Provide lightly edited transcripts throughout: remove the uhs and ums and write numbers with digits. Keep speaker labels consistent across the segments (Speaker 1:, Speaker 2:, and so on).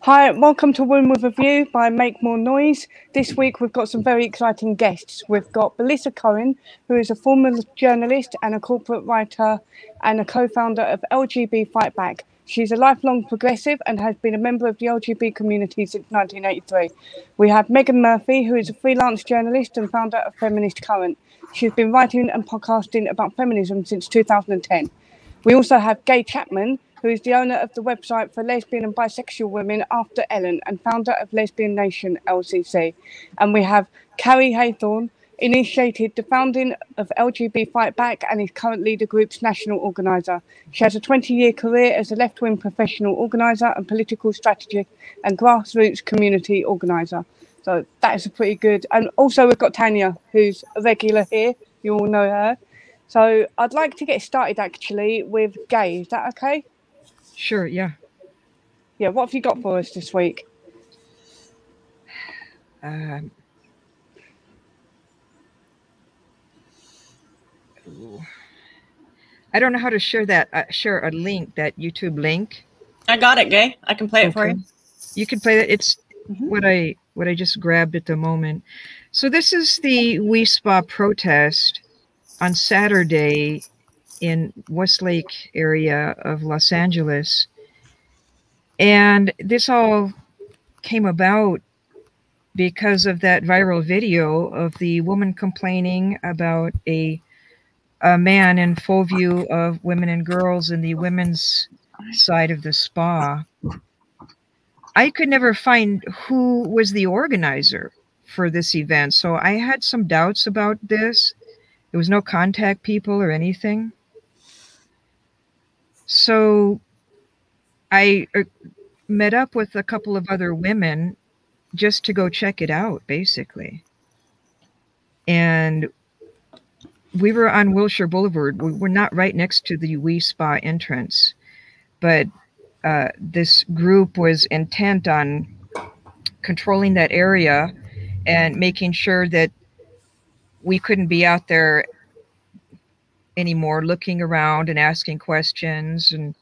Speaker 1: Hi, welcome to Women with a View by Make More Noise. This week we've got some very exciting guests. We've got Belissa Cohen, who is a former journalist and a corporate writer and a co-founder of LGB Fight Back. She's a lifelong progressive and has been a member of the LGB community since 1983. We have Megan Murphy, who is a freelance journalist and founder of Feminist Current. She's been writing and podcasting about feminism since 2010. We also have Gay Chapman, who is the owner of the website for lesbian and bisexual women After Ellen and founder of Lesbian Nation LCC. And we have Carrie Haythorne, initiated the founding of LGB Fight Back and is currently the group's national organiser. She has a 20-year career as a left-wing professional organiser and political strategist and grassroots community organiser. So that is a pretty good. And also we've got Tanya, who's a regular here. You all know her. So I'd like to get started actually with Gay. Is that okay?
Speaker 2: Sure, yeah.
Speaker 1: Yeah, what have you got for us this week?
Speaker 2: I don't know how to share that. Share a link, that YouTube link.
Speaker 3: I got it, Gay. I can play it for you.
Speaker 2: You can play it. It's what I just grabbed at the moment. So this is the WeSpa protest on Saturday in Westlake area of Los Angeles. And this all came about because of that viral video of the woman complaining about a man in full view of women and girls in the women's side of the spa. I could never find who was the organizer for this event, so I had some doubts about this. There was no contact people or anything. So I met up with a couple of other women just to go check it out, basically. And we were on Wilshire Boulevard. We were not right next to the WeSpa entrance, but this group was intent on controlling that area and making sure that we couldn't be out there anymore looking around and asking questions. And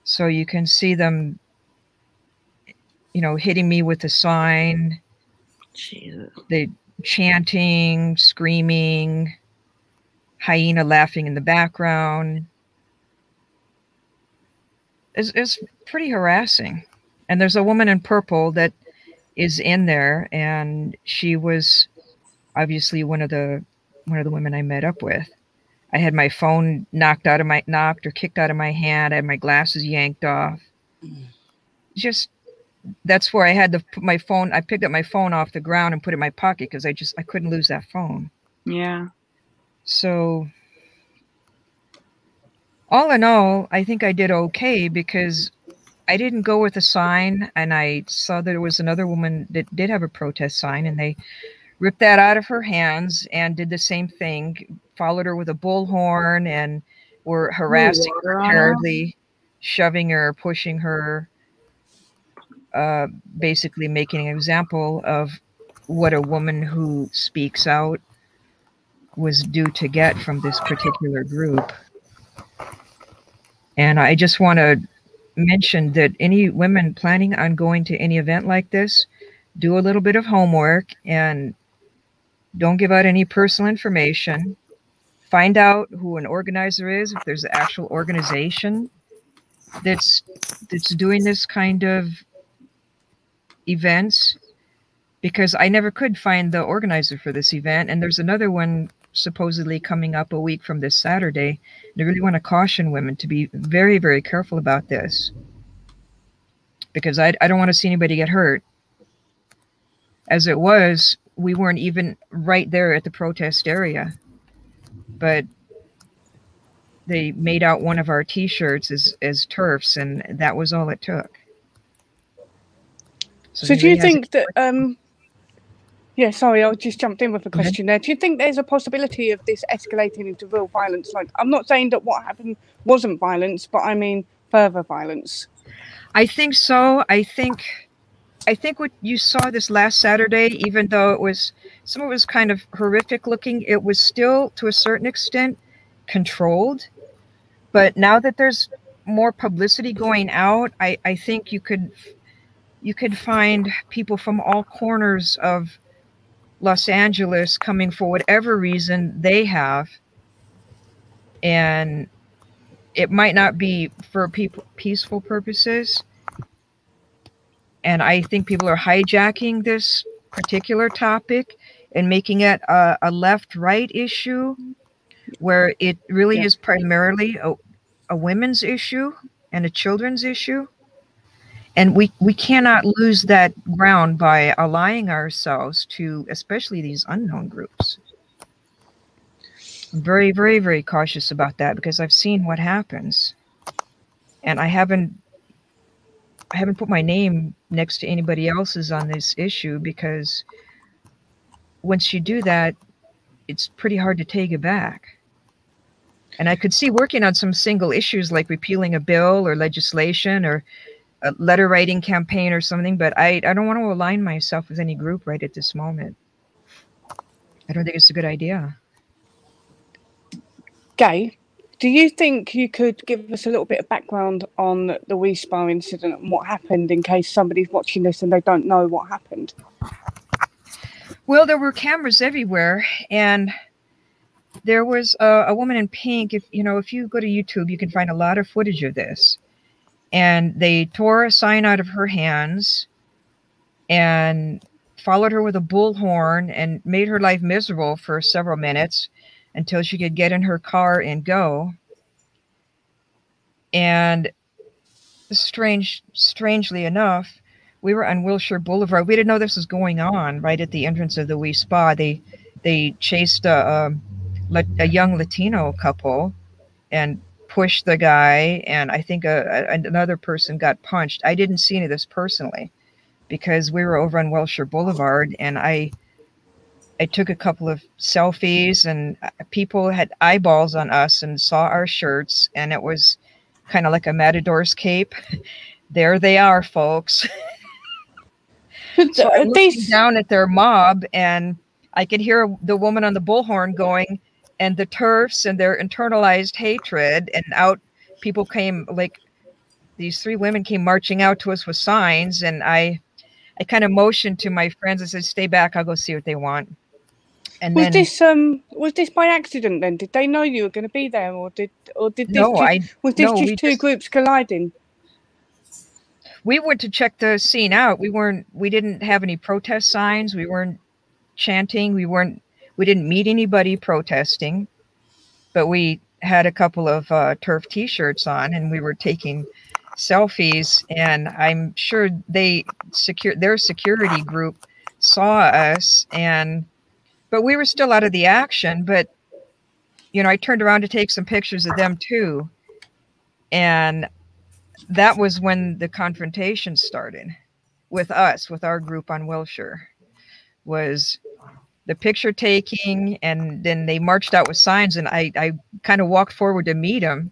Speaker 2: so you can see them, you know, hitting me with a sign.
Speaker 3: Jesus.
Speaker 2: They chanting, screaming, hyena laughing in the background. It's pretty harassing. And there's a woman in purple that is in there, and she was obviously one of the women I met up with. I had my phone knocked or kicked out of my hand. I had my glasses yanked off. Just, that's where I had to put my phone. I picked up my phone off the ground and put it in my pocket because I couldn't lose that phone.
Speaker 3: Yeah.
Speaker 2: So all in all, I think I did okay because I didn't go with a sign, and I saw that there was another woman that did have a protest sign, and they ripped that out of her hands and did the same thing, followed her with a bullhorn and were harassing her terribly, shoving her, pushing her, basically making an example of what a woman who speaks out was due to get from this particular group. And I just want to mention that any women planning on going to any event like this, do a little bit of homework and don't give out any personal information. Find out who an organizer is, if there's an actual organization that's doing this kind of events, because I never could find the organizer for this event. And there's another one supposedly coming up a week from this Saturday. And I really want to caution women to be very, very careful about this, because I don't want to see anybody get hurt. As it was, we weren't even right there at the protest area, but they made out one of our t-shirts as TERFs, and that was all it took.
Speaker 1: So do you think that, yeah, sorry, I just jumped in with a question there. Do you think there's a possibility of this escalating into real violence? Like, I'm not saying that what happened wasn't violence, but I mean further violence.
Speaker 2: I think so. I think what you saw this last Saturday, even though some of it was kind of horrific looking, it was still to a certain extent controlled. But now that there's more publicity going out, I think you could you could find people from all corners of Los Angeles coming for whatever reason they have. And it might not be for peaceful purposes. And I think people are hijacking this particular topic and making it a left-right issue, where it really is primarily a women's issue and a children's issue. And we cannot lose that ground by allying ourselves to especially these unknown groups. I'm very, very, very cautious about that because I've seen what happens. And I haven't put my name next to anybody else's on this issue, because once you do that, it's pretty hard to take it back. And I could see working on some single issues like repealing a bill or legislation or a letter writing campaign or something, but I don't want to align myself with any group right at this moment. I don't think it's a good idea.
Speaker 1: Gay, do you think you could give us a little bit of background on the WeSpa incident and what happened, in case somebody's watching this and they don't know what happened?
Speaker 2: Well, there were cameras everywhere, and there was a woman in pink. If you go to YouTube, you can find a lot of footage of this. And they tore a sign out of her hands and followed her with a bullhorn and made her life miserable for several minutes until she could get in her car and go. And strangely enough, we were on Wilshire Boulevard. We didn't know this was going on right at the entrance of the WeSpa. They chased a young Latino couple and pushed the guy, and I think another person got punched. I didn't see any of this personally because we were over on Wilshire Boulevard, and I took a couple of selfies, and people had eyeballs on us and saw our shirts, and it was kind of like a matador's cape. There they are, folks. So I looked down at their mob, and I could hear the woman on the bullhorn going, and the TERFs and their internalized hatred, and out people came, like these three women came marching out to us with signs, and I kind of motioned to my friends and said, "Stay back, I'll go see what they want." And was
Speaker 1: this by accident then? Did they know you were going to be there, or did this two groups colliding?
Speaker 2: We went to check the scene out. We didn't have any protest signs. We weren't chanting. We didn't meet anybody protesting, but we had a couple of TERF t-shirts on, and we were taking selfies, and I'm sure their security group saw us, but we were still out of the action. But, I turned around to take some pictures of them too. And that was when the confrontation started with us, with our group on Wilshire, was the picture taking, and then they marched out with signs, and I kind of walked forward to meet them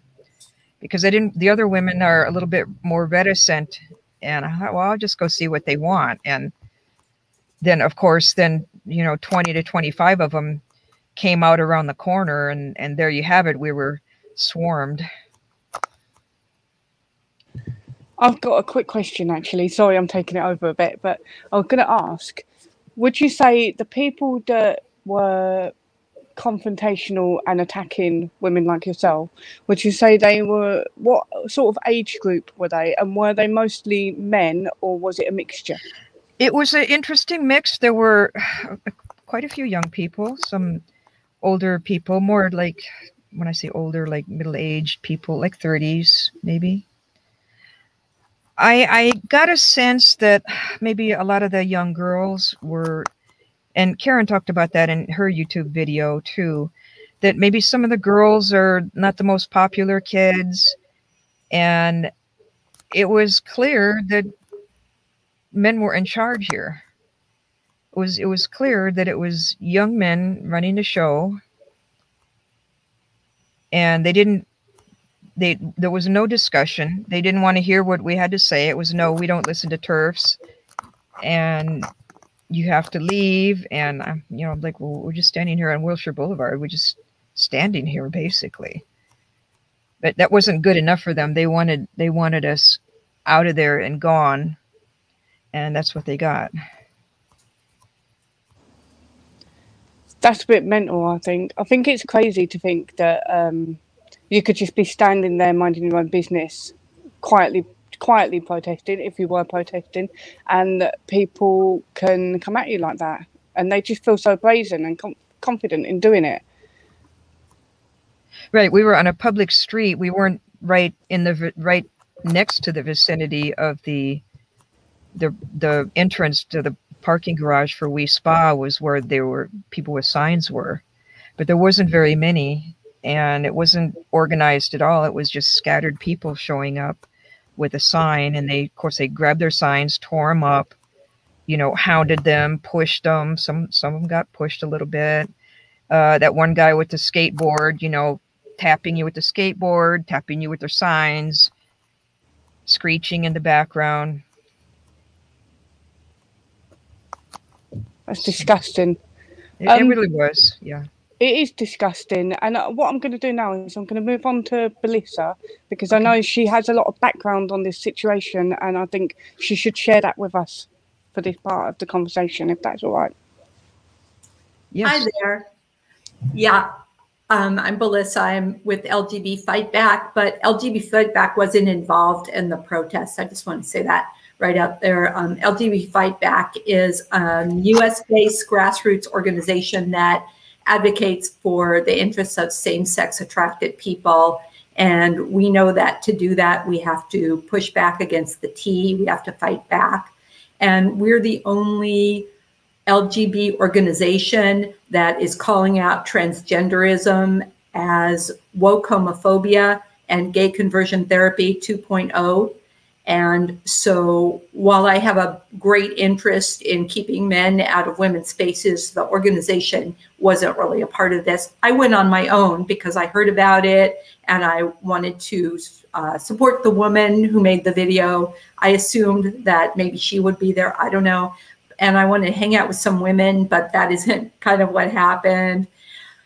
Speaker 2: because the other women are a little bit more reticent, and I thought, well, I'll just go see what they want. And then of course, 20 to 25 of them came out around the corner, and there you have it. We were swarmed.
Speaker 1: I've got a quick question, actually. Sorry, I'm taking it over a bit, but I was going to ask, would you say the people that were confrontational and attacking women like yourself, would you say what sort of age group were they? And were they mostly men, or was it a mixture?
Speaker 2: It was an interesting mix. There were quite a few young people, some older people, more like, when I say older, like middle-aged people, like 30s, maybe. I got a sense that maybe a lot of the young girls were, and Karen talked about that in her YouTube video too, that maybe some of the girls are not the most popular kids. And it was clear that men were in charge here. It was clear that it was young men running the show, and there was no discussion. They didn't want to hear what we had to say. It was, no, we don't listen to TERFs, and you have to leave. And I'm like, well, we're just standing here on Wilshire Boulevard. We're just standing here, basically. But that wasn't good enough for them. They wanted us out of there and gone. and that's what they got.
Speaker 1: That's a bit mental, I think. I think it's crazy to think that you could just be standing there minding your own business, quietly protesting, if you were protesting, and that people can come at you like that, and they just feel so brazen and confident in doing it.
Speaker 2: Right, we were on a public street. We weren't right next to the vicinity of the entrance to the parking garage for We Spa, was where there were people with signs were, but there wasn't very many, and it wasn't organized at all. It was just scattered people showing up with a sign, and of course they grabbed their signs, tore them up, hounded them, pushed them. Some of them got pushed a little bit. That one guy with the skateboard, tapping you with the skateboard, tapping you with their signs, screeching in the background.
Speaker 1: That's disgusting.
Speaker 2: It really was, yeah.
Speaker 1: It is disgusting. And what I'm going to do now is I'm going to move on to Belissa, because I know she has a lot of background on this situation, and I think she should share that with us for this part of the conversation, if that's all right.
Speaker 2: Yes.
Speaker 4: Hi there. Yeah, I'm Belissa. I'm with LGB Fight Back, but LGB Fight Back wasn't involved in the protest. I just want to say that right out there. LGB Fight Back is a US-based grassroots organization that advocates for the interests of same-sex attracted people. And we know that to do that, we have to push back against the T, we have to fight back. And we're the only LGB organization that is calling out transgenderism as woke homophobia and gay conversion therapy 2.0. And so while I have a great interest in keeping men out of women's spaces, the organization wasn't really a part of this. I went on my own because I heard about it and I wanted to support the woman who made the video. I assumed that maybe she would be there, I don't know. And I wanted to hang out with some women, but that isn't kind of what happened.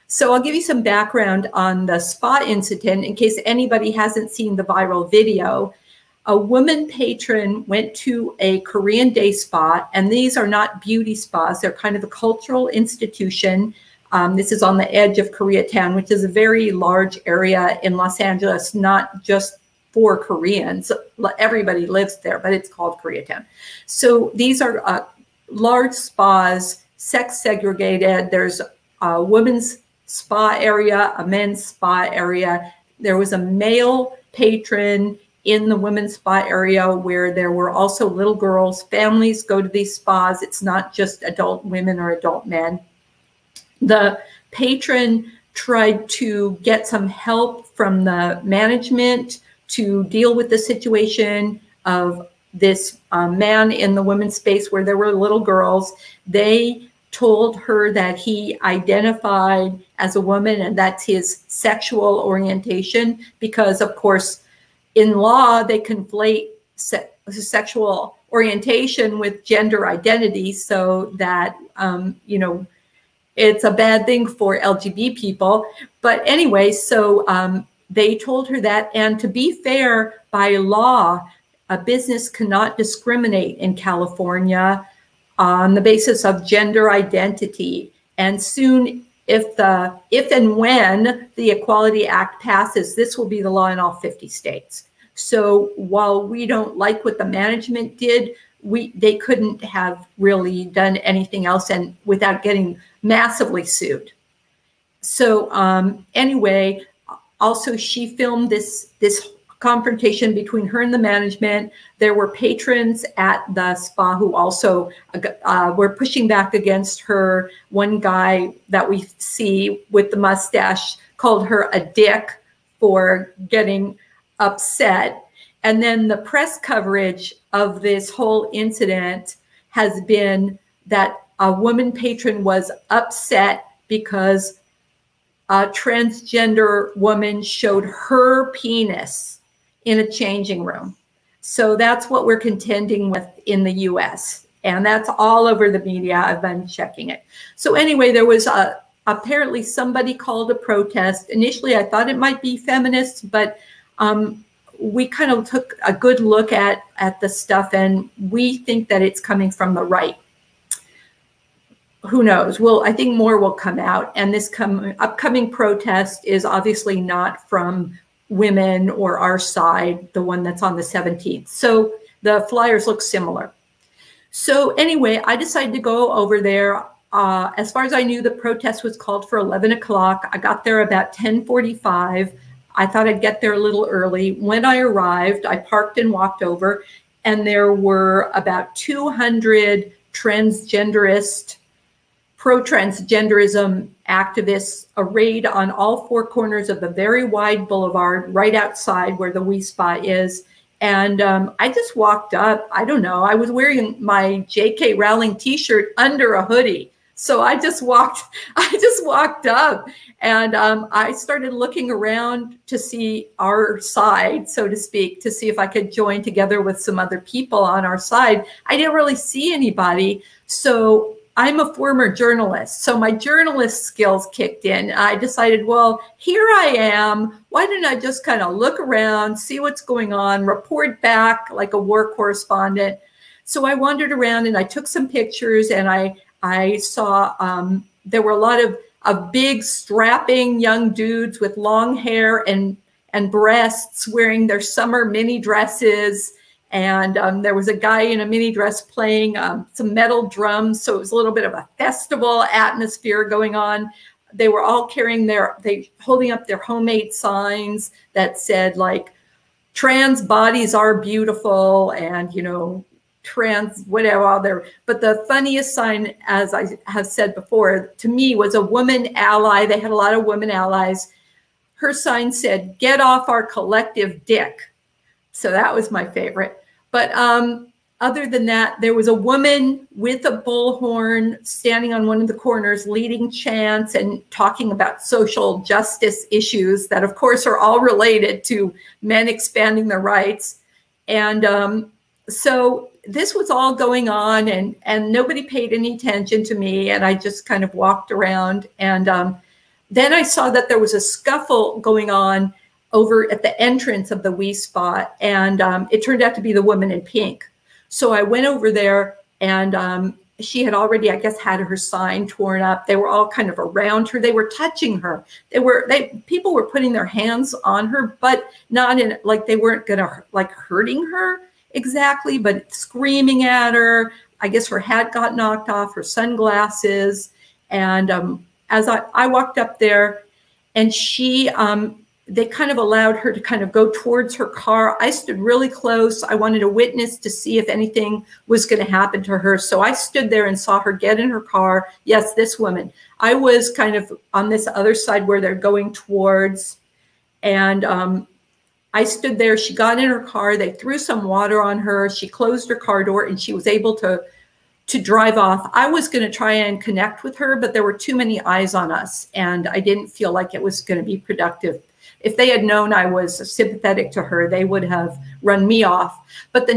Speaker 4: So I'll give you some background on the spa incident in case anybody hasn't seen the viral video. A woman patron went to a Korean day spa, and these are not beauty spas. They're kind of a cultural institution. This is on the edge of Koreatown, which is a very large area in Los Angeles, not just for Koreans. Everybody lives there, but it's called Koreatown. So these are large spas, sex segregated. There's a women's spa area, a men's spa area. There was a male patron in the women's spa area where there were also little girls. Families go to these spas. It's not just adult women or adult men. The patron tried to get some help from the management to deal with the situation of this man in the women's space where there were little girls. They told her that he identified as a woman and that's his sexual orientation, because of course in law they conflate sexual orientation with gender identity, so that you know, it's a bad thing for LGBT people. But anyway, so they told her that, and to be fair, by law, a business cannot discriminate in California on the basis of gender identity. And soon, if and when the Equality Act passes, this will be the law in all 50 states. So while we don't like what the management did, they couldn't have really done anything else and without getting massively sued. So anyway, also she filmed this confrontation between her and the management. There were patrons at the spa who also were pushing back against her. One guy that we see with the mustache called her a dick for getting upset. And then the press coverage of this whole incident has been that a woman patron was upset because a transgender woman showed her penis in a changing room. So that's what we're contending with in the US. And that's all over the media. I've been checking it. So anyway, there was apparently somebody called a protest. Initially, I thought it might be feminists, but we kind of took a good look at the stuff, and we think that it's coming from the right. Who knows? Well, I think more will come out, and this upcoming protest is obviously not from women or our side, the one that's on the 17th. So the flyers look similar. So anyway, I decided to go over there. As far as I knew, the protest was called for 11 o'clock. I got there about 10:45. I thought I'd get there a little early. When I arrived, I parked and walked over, and there were about 200 transgenderist, pro-transgenderism activists arrayed on all four corners of the very wide boulevard right outside where the We Spa is. And I just walked up. I don't know. I was wearing my J.K. Rowling T-shirt under a hoodie. So I just walked up, and I started looking around to see our side, so to speak, to see if I could join together with some other people on our side. I didn't really see anybody. So I'm a former journalist, so my journalist skills kicked in. I decided, well, here I am. Why didn't I just kind of look around, see what's going on, report back like a war correspondent? So I wandered around and I took some pictures, and I saw there were a lot of big, strapping young dudes with long hair and breasts wearing their summer mini dresses. And there was a guy in a mini dress playing some metal drums. So it was a little bit of a festival atmosphere going on. They were all carrying holding up their homemade signs that said like, trans bodies are beautiful, and, you know, trans whatever all there. But the funniest sign, as I have said before, to me was a woman ally. They had a lot of women allies. Her sign said, "Get off our collective dick." So that was my favorite. But other than that, there was a woman with a bullhorn standing on one of the corners leading chants and talking about social justice issues that, of course, are all related to men expanding their rights. And so this was all going on, and nobody paid any attention to me. And I just kind of walked around. And then I saw that there was a scuffle going on over at the entrance of the We Spa, and it turned out to be the woman in pink. So I went over there, and she had already, I guess, had her sign torn up. They were all kind of around her. They were touching her. People were putting their hands on her, but not in, like, they weren't gonna like hurting her exactly, but screaming at her. I guess her hat got knocked off, her sunglasses. And as I walked up there, and they kind of allowed her to kind of go towards her car. I stood really close. I wanted a witness to see if anything was going to happen to her. So I stood there and saw her get in her car. Yes, this woman. I was kind of on this other side where they're going towards. And I stood there. She got in her car. They threw some water on her. She closed her car door, and she was able to drive off. I was going to try and connect with her, but there were too many eyes on us, and I didn't feel like it was going to be productive. If they had known I was sympathetic to her, they would have run me off. But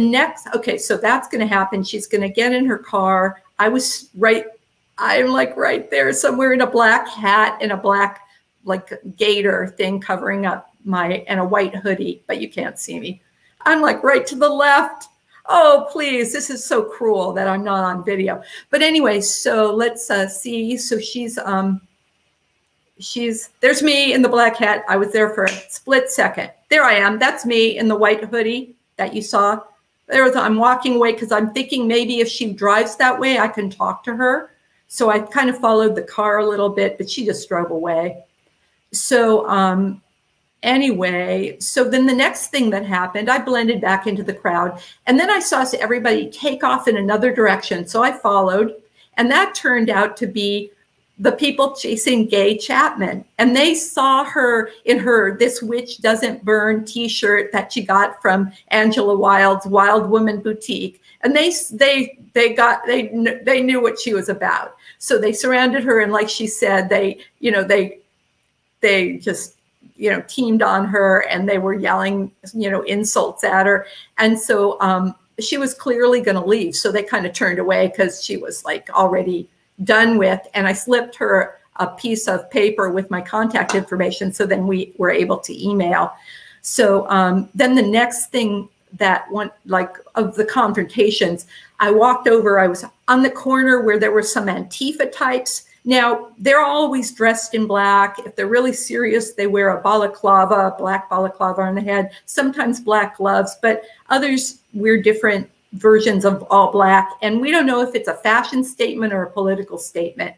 Speaker 4: okay, so that's going to happen. She's going to get in her car. I'm like right there somewhere in a black hat and a black like gaiter thing covering up and a white hoodie, but you can't see me. I'm like right to the left. Oh, please, this is so cruel that I'm not on video. But anyway, so let's see. So there's me in the black hat. I was there for a split second. There I am. That's me in the white hoodie that you saw. I'm walking away because I'm thinking maybe if she drives that way, I can talk to her. So I kind of followed the car a little bit, but she just drove away. So anyway, so then the next thing that happened, I blended back into the crowd, and then I saw everybody take off in another direction. So I followed, and that turned out to be the people chasing Gay Chapman. And they saw her in her "This Witch Doesn't Burn" t-shirt that she got from Angela Wild's Wild Woman Boutique. And they knew what she was about. So they surrounded her, and like she said, they just, teamed on her, and they were yelling, insults at her. And so she was clearly going to leave. So they kind of turned away because she was like already done with. And I slipped her a piece of paper with my contact information. So then we were able to email. So then the next thing that one, like of the confrontations, I walked over, I was on the corner where there were some Antifa types. Now, they're always dressed in black. If they're really serious, they wear a balaclava, a black balaclava on the head, sometimes black gloves, but others wear different versions of all black. And we don't know if it's a fashion statement or a political statement.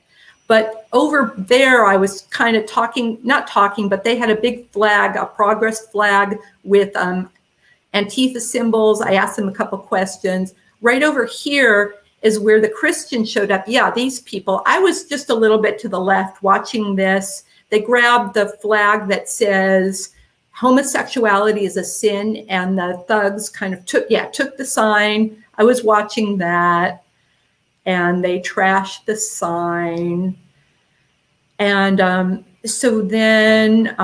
Speaker 4: But over there, I was kind of talking, not talking, but they had a big flag, a progress flag with Antifa symbols. I asked them a couple questions. Right over here is where the Christians showed up. Yeah, these people. I was just a little bit to the left watching this. They grabbed the flag that says homosexuality is a sin, and the thugs kind of took the sign. I was watching that, and they trashed the sign. And so then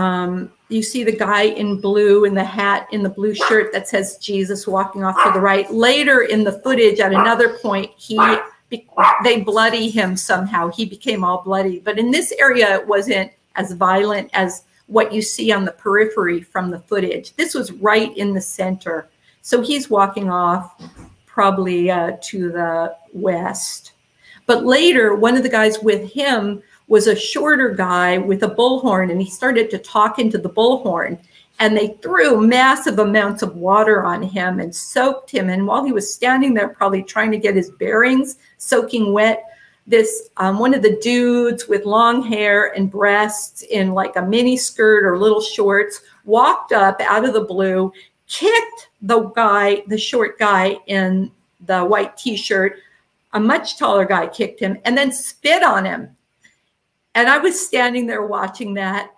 Speaker 4: you see the guy in blue in the hat, in the blue shirt that says Jesus walking off to the right. Later in the footage, at another point, they bloody him somehow. He became all bloody. But in this area, it wasn't as violent as what you see on the periphery from the footage. This was right in the center. So he's walking off probably to the west. But later, one of the guys with him was a shorter guy with a bullhorn, and he started to talk into the bullhorn, and they threw massive amounts of water on him and soaked him. And while he was standing there, probably trying to get his bearings, soaking wet, this one of the dudes with long hair and breasts in like a mini skirt or little shorts walked up out of the blue, kicked the short guy in the white t-shirt. A much taller guy kicked him and then spit on him. And I was standing there watching that,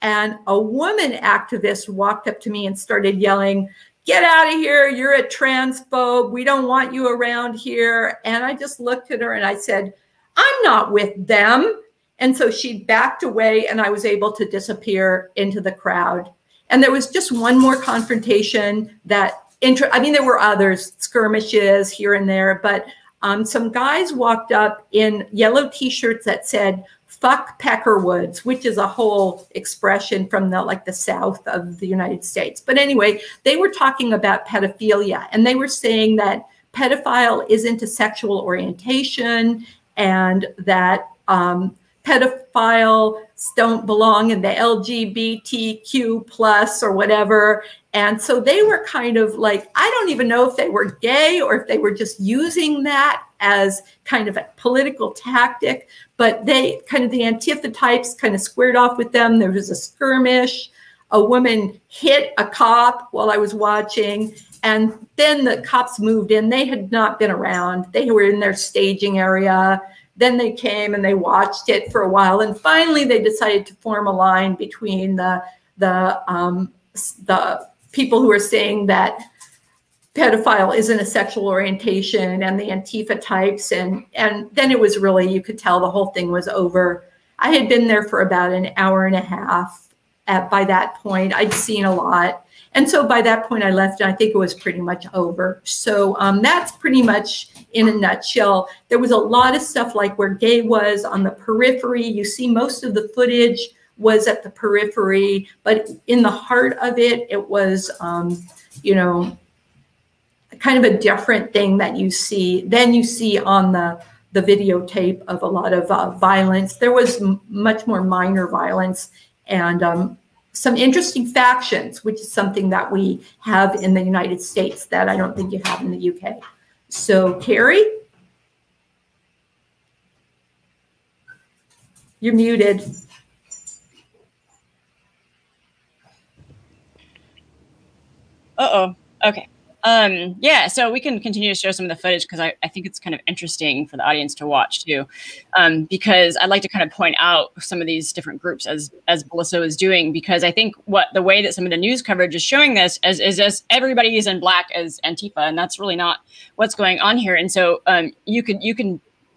Speaker 4: and a woman activist walked up to me and started yelling, "Get out of here, you're a transphobe, we don't want you around here." And I just looked at her and I said, "I'm not with them." And so she backed away, and I was able to disappear into the crowd. And there was just one more confrontation that, I mean, there were others, skirmishes here and there, but some guys walked up in yellow t-shirts that said, "Fuck Peckerwoods," which is a whole expression from the South of the United States. But anyway, they were talking about pedophilia, and they were saying that pedophile isn't a sexual orientation, and that pedophiles don't belong in the LGBTQ plus or whatever. And so they were kind of like, I don't even know if they were gay or if they were just using that as kind of a political tactic, but they kind of, the Antifa types kind of squared off with them. There was a skirmish. A woman hit a cop while I was watching, and then the cops moved in. They had not been around. They were in their staging area. Then they came and they watched it for a while, and finally they decided to form a line between the people who are saying that pedophile isn't a sexual orientation and the Antifa types, and then it was really, you could tell the whole thing was over. I had been there for about an hour and a half. By that point, I'd seen a lot. And so by that point I left, and I think it was pretty much over. So that's pretty much in a nutshell. There was a lot of stuff like where Gay was on the periphery. You see most of the footage was at the periphery, but in the heart of it, it was, you know, kind of a different thing that you see. Then you see on the videotape of a lot of violence. There was much more minor violence, and some interesting factions, which is something that we have in the United States that I don't think you have in the UK. So, Carrie? You're muted.
Speaker 3: Uh-oh. Okay. Yeah, so we can continue to show some of the footage because I think it's kind of interesting for the audience to watch too, because I'd like to kind of point out some of these different groups as Melissa was doing, because I think the way that some of the news coverage is showing this is just everybody is in black as Antifa, and that's really not what's going on here. And so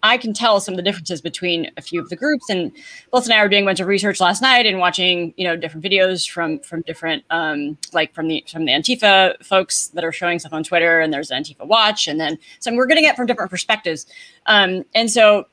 Speaker 3: I can tell some of the differences between a few of the groups. And Melissa and I were doing a bunch of research last night and watching, you know, different videos from different, like from the Antifa folks that are showing stuff on Twitter, and there's Antifa Watch, and then some we're getting it from different perspectives. And so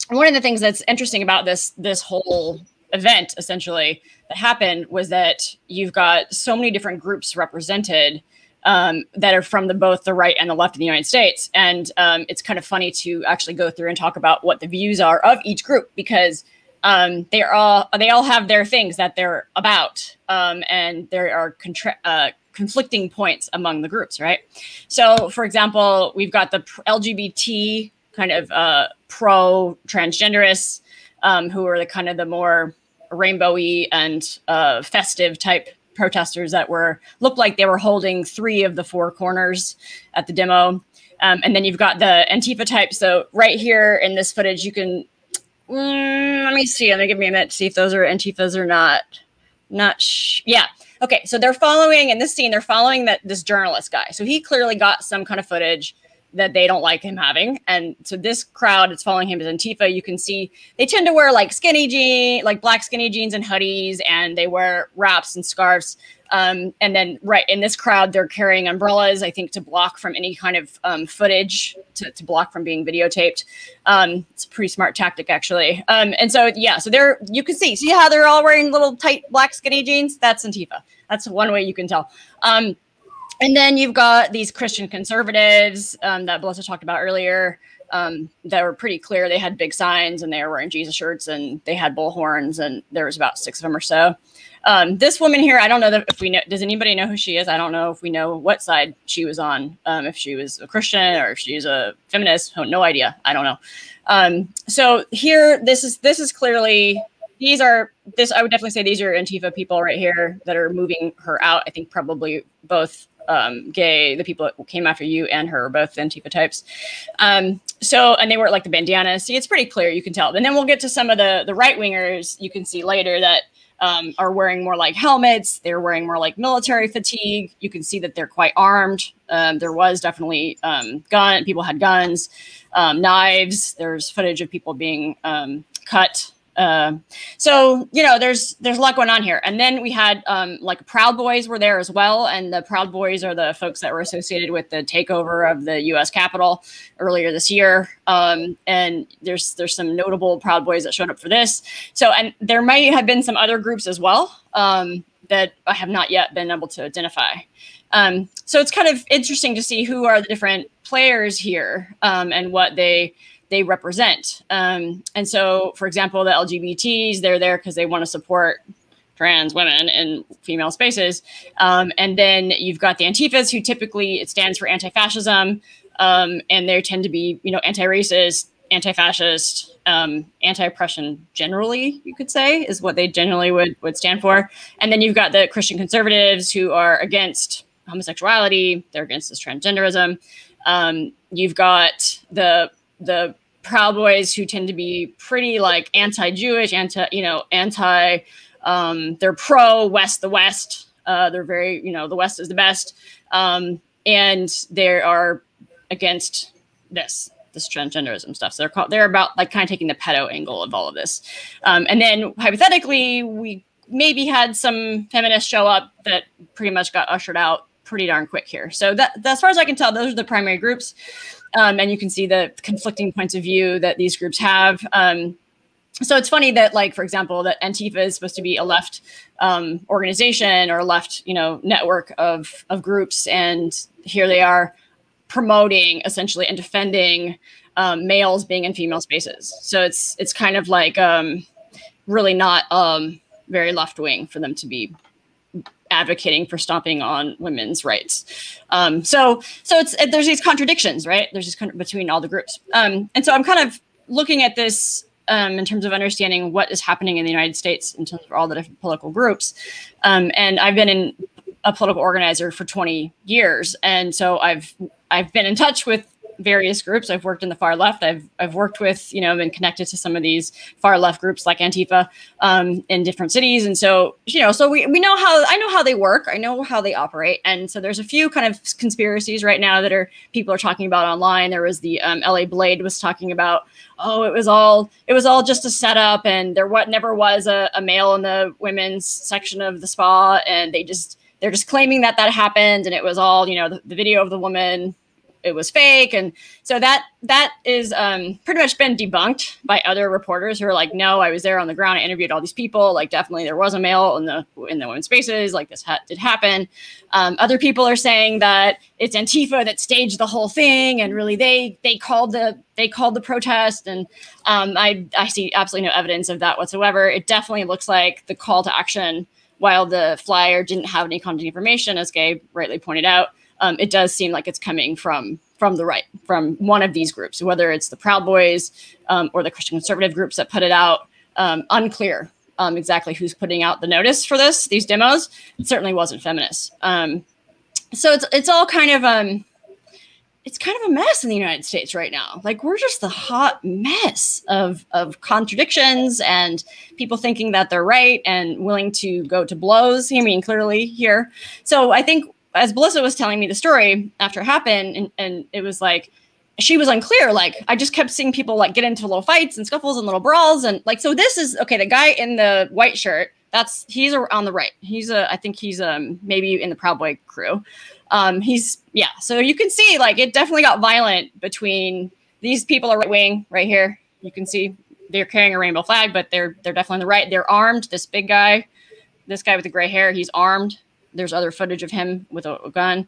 Speaker 3: one of the things that's interesting about this whole event, essentially, that happened was that you've got so many different groups represented that are from both the right and the left of the United States. And it's kind of funny to actually go through and talk about what the views are of each group, because they all have their things that they're about, and there are conflicting points among the groups, right? So, for example, we've got the LGBT kind of pro-transgenderists, who are the more rainbowy and festive type protesters that looked like they were holding 3 of the 4 corners at the demo. And then you've got the Antifa type. So right here in this footage, you can, let me see, give me a minute to see if those are Antifas or not. Yeah. Okay. So they're following, in this scene, they're following this journalist guy. So he clearly got some kind of footage that they don't like him having. And so this crowd that's following him is Antifa. You can see they tend to wear like black skinny jeans and hoodies, and they wear wraps and scarves. And then right in this crowd, they're carrying umbrellas, I think, to block from any kind of footage, to block from being videotaped. It's a pretty smart tactic, actually. And so, yeah, so you can see how they're all wearing little tight black skinny jeans? That's Antifa. That's one way you can tell. And then you've got these Christian conservatives that Melissa talked about earlier, that were pretty clear. They had big signs, and they were wearing Jesus shirts, and they had bull horns, and there was about 6 of them or so. This woman here, I don't know if we know. Does anybody know who she is? I don't know if we know what side she was on. If she was a Christian or if she's a feminist, no idea. I don't know. So here, this is clearly. I would definitely say these are Antifa people right here that are moving her out. I think probably both the people that came after you and her are both Antifa types. And they wear like the bandanas. See, it's pretty clear. You can tell. And then we'll get to some of the right wingers. You can see later that are wearing more like helmets. They're wearing more like military fatigue. You can see that they're quite armed. There was definitely people had guns, knives. There's footage of people being cut. So, there's a lot going on here. And then we had like Proud Boys were there as well. And the Proud Boys are the folks that were associated with the takeover of the U.S. Capitol earlier this year. And there's some notable Proud Boys that showed up for this. So, and there might have been some other groups as well that I have not yet been able to identify. So it's kind of interesting to see who are the different players here and what they represent. And so, for example, the LGBTs, they're there because they want to support trans women in female spaces. And then you've got the Antifas, who typically, it stands for anti-fascism. And they tend to be, anti-racist, anti-fascist, anti-oppression generally, you could say, is what they generally would stand for. And then you've got the Christian conservatives, who are against homosexuality. They're against this transgenderism. You've got the Proud Boys, who tend to be pretty like anti-Jewish, they're pro-West, the West. They're very, the West is the best. And they are against this transgenderism stuff. So they're about like kind of taking the pedo angle of all of this. And then hypothetically, we maybe had some feminists show up that pretty much got ushered out pretty darn quick here. So that as far as I can tell, those are the primary groups. And you can see the conflicting points of view that these groups have. So it's funny that, like, for example, that Antifa is supposed to be a left organization or a left, network of groups. And here they are promoting essentially and defending males being in female spaces. So it's kind of like really not very left wing for them to be advocating for stomping on women's rights. So there's these contradictions, right? There's just between all the groups. And so I'm kind of looking at this in terms of understanding what is happening in the United States in terms of all the different political groups. And I've been a political organizer for 20 years. And so I've been in touch with various groups. I've worked in the far left. I've worked with, been connected to some of these far left groups like Antifa in different cities. And so, so I know how they work. I know how they operate. And so there's a few kind of conspiracies right now that people are talking about online. There was the LA Blade was talking about, it was all just a setup, and there never was a male in the women's section of the spa. And they're just claiming that happened. And it was all, the video of the woman it was fake. And so that is pretty much been debunked by other reporters who are like, no, I was there on the ground. I interviewed all these people. Like, definitely there was a male in the women's spaces. Like, this did happen. Other people are saying that it's Antifa that staged the whole thing, and really they called the protest. And I see absolutely no evidence of that whatsoever. It definitely looks like the call to action, while the flyer didn't have any contact information, as Gabe rightly pointed out, it does seem like it's coming from the right, from one of these groups, whether it's the Proud Boys or the Christian conservative groups that put it out. Unclear exactly who's putting out the notice for these demos. It certainly wasn't feminists. So it's all kind of it's kind of a mess in the United States right now. Like, we're just the hot mess of contradictions and people thinking that they're right and willing to go to blows. I mean, clearly here. So I think, as Belissa was telling me the story after it happened, and it was like, she was unclear. Like, I just kept seeing people like get into little fights and scuffles and little brawls. And like, so this is, okay, the guy in the white shirt, he's on the right. I think he's maybe in the Proud Boy crew. So you can see, like, it definitely got violent between these people are right wing right here. You can see they're carrying a rainbow flag, but they're definitely on the right. They're armed. This big guy, this guy with the gray hair, he's armed. There's other footage of him with a gun.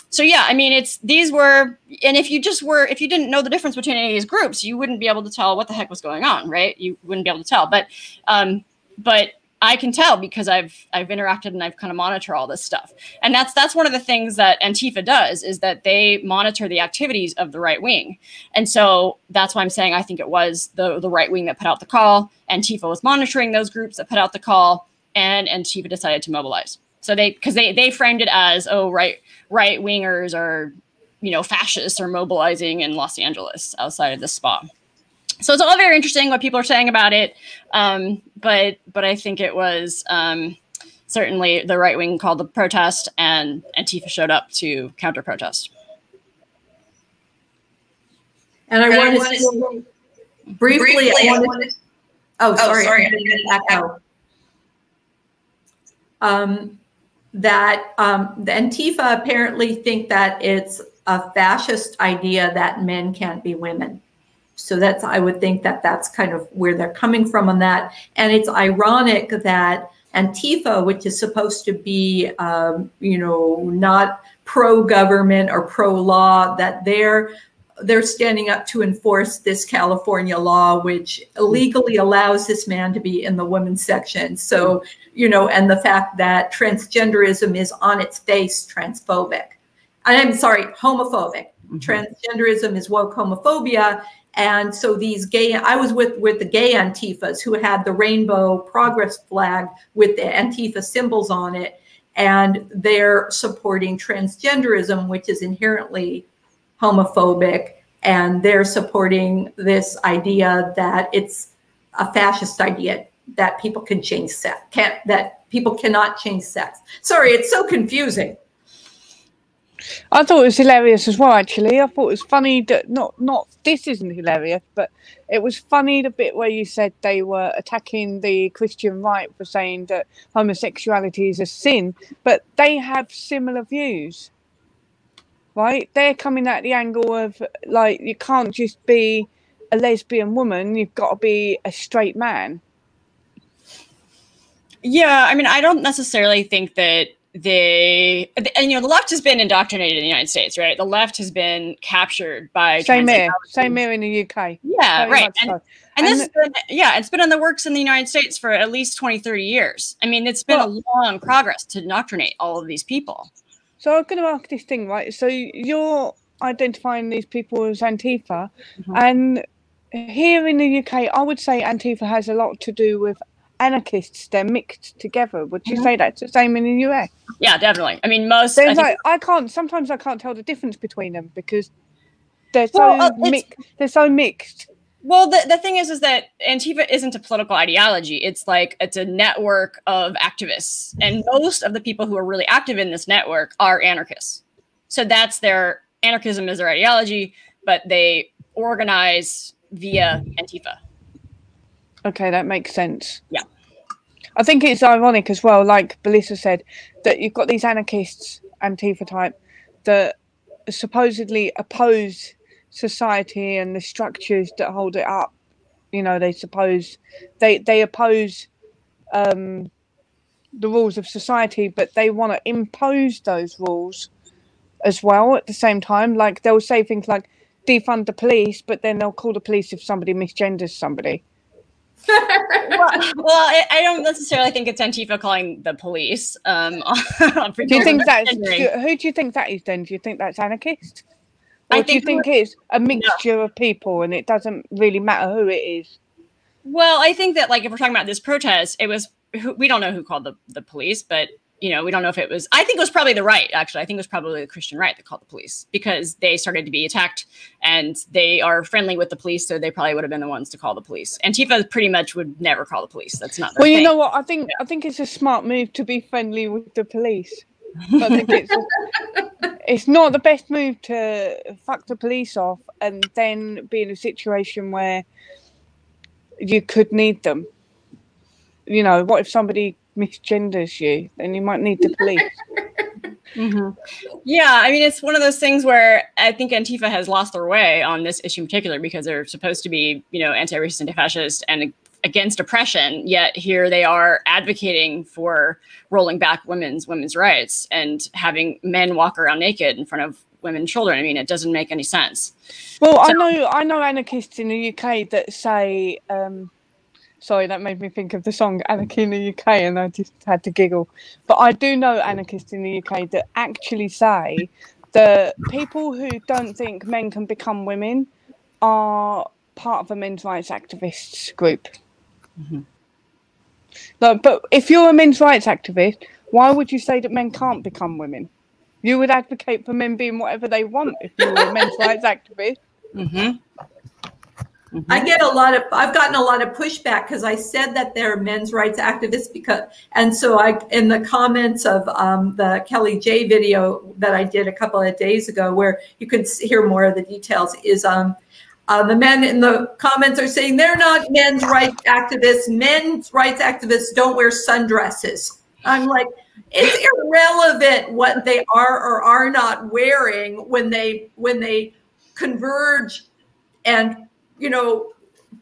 Speaker 3: So yeah, I mean, these were, and if you didn't know the difference between any of these groups, you wouldn't be able to tell what the heck was going on, right? You wouldn't be able to tell. But I can tell because I've interacted and I've kind of monitor all this stuff. And that's one of the things that Antifa does, is that they monitor the activities of the right wing. And so that's why I'm saying I think it was the right wing that put out the call. Antifa was monitoring those groups that put out the call, and Antifa decided to mobilize. So they framed it as, oh, right wingers are, fascists are mobilizing in Los Angeles outside of this spot. So it's all very interesting what people are saying about it. But I think it was certainly the right wing called the protest, and Antifa showed up to counter protest.
Speaker 4: And I want to briefly, sorry. That the Antifa apparently think that it's a fascist idea that men can't be women. So I would think that that's kind of where they're coming from on that. And it's ironic that Antifa, which is supposed to be, not pro-government or pro-law, that they're standing up to enforce this California law, which illegally allows this man to be in the women's section. So, and the fact that transgenderism is on its face homophobic. Mm-hmm. Transgenderism is woke homophobia. And so these I was with the gay Antifas who had the rainbow progress flag with the Antifa symbols on it. And they're supporting transgenderism, which is inherently homophobic. And they're supporting this idea that it's a fascist idea that people can change sex, that people cannot change sex. Sorry, it's so confusing.
Speaker 1: I thought it was hilarious as well, actually. I thought it was funny that this isn't hilarious, but it was funny the bit where you said they were attacking the Christian right for saying that homosexuality is a sin, but they have similar views, right? They're coming at the angle of, like, you can't just be a lesbian woman, you've got to be a straight man.
Speaker 3: Yeah, I mean, I don't necessarily think that the left has been indoctrinated in the United States, right? The left has been captured by
Speaker 1: same here in the UK.
Speaker 3: Yeah, right. And this has been, it's been in the works in the United States for at least 20, 30 years. I mean, it's been a long progress to indoctrinate all of these people.
Speaker 1: So I'm going to ask this thing, right? So you're identifying these people as Antifa, mm-hmm. and here in the UK, I would say Antifa has a lot to do with anarchists. They're mixed together. Would you say that's the same in the US?
Speaker 3: Yeah, definitely. I mean,
Speaker 1: sometimes I can't tell the difference between them because they're so mixed.
Speaker 3: Well, the thing is that Antifa isn't a political ideology. It's a network of activists. And most of the people who are really active in this network are anarchists. So that's anarchism is their ideology, but they organize via Antifa.
Speaker 1: Okay, that makes sense.
Speaker 3: Yeah.
Speaker 1: I think it's ironic as well, like Belissa said, that you've got these anarchists, Antifa type, that supposedly oppose society and the structures that hold it up. You know, they oppose the rules of society, but they want to impose those rules as well at the same time. Like, they'll say things like defund the police, but then they'll call the police if somebody misgenders somebody.
Speaker 3: I don't necessarily think it's Antifa calling the police.
Speaker 1: Do you think that's who do you think that is then? Do you think that's anarchist? Or do you think it's a mixture of people and it doesn't really matter who it is?
Speaker 3: Well, I think that, like, if we're talking about this protest, we don't know who called the police, but we don't know if it was, I think it was probably the right, actually. I think it was probably the Christian right that called the police, because they started to be attacked and they are friendly with the police. So they probably would have been the ones to call the police. Antifa pretty much would never call the police. That's not their thing.
Speaker 1: You know what? I think it's a smart move to be friendly with the police. I think it's not the best move to fuck the police off and then be in a situation where you could need them. You know, what if somebody misgenders you? Then you might need the police.
Speaker 3: Yeah, I mean, it's one of those things where I think Antifa has lost their way on this issue in particular, because they're supposed to be, anti-racist, anti-fascist, and against oppression. Yet here they are advocating for rolling back women's rights and having men walk around naked in front of women and children. I mean, it doesn't make any sense.
Speaker 1: Well, I know anarchists in the UK that say. Sorry, that made me think of the song Anarchy in the UK, and I just had to giggle. But I do know anarchists in the UK that actually say that people who don't think men can become women are part of a men's rights activists group. But if you're a men's rights activist, why would you say that men can't become women? You would advocate for men being whatever they want if you were a men's rights activist.
Speaker 4: I've gotten a lot of pushback because I said that they're men's rights activists, and so in the comments of the Kelly J video that I did a couple of days ago, where you can hear more of the details, is the men in the comments are saying they're not men's rights activists. Men's rights activists don't wear sundresses. I'm like, it's irrelevant what they are or are not wearing when they converge and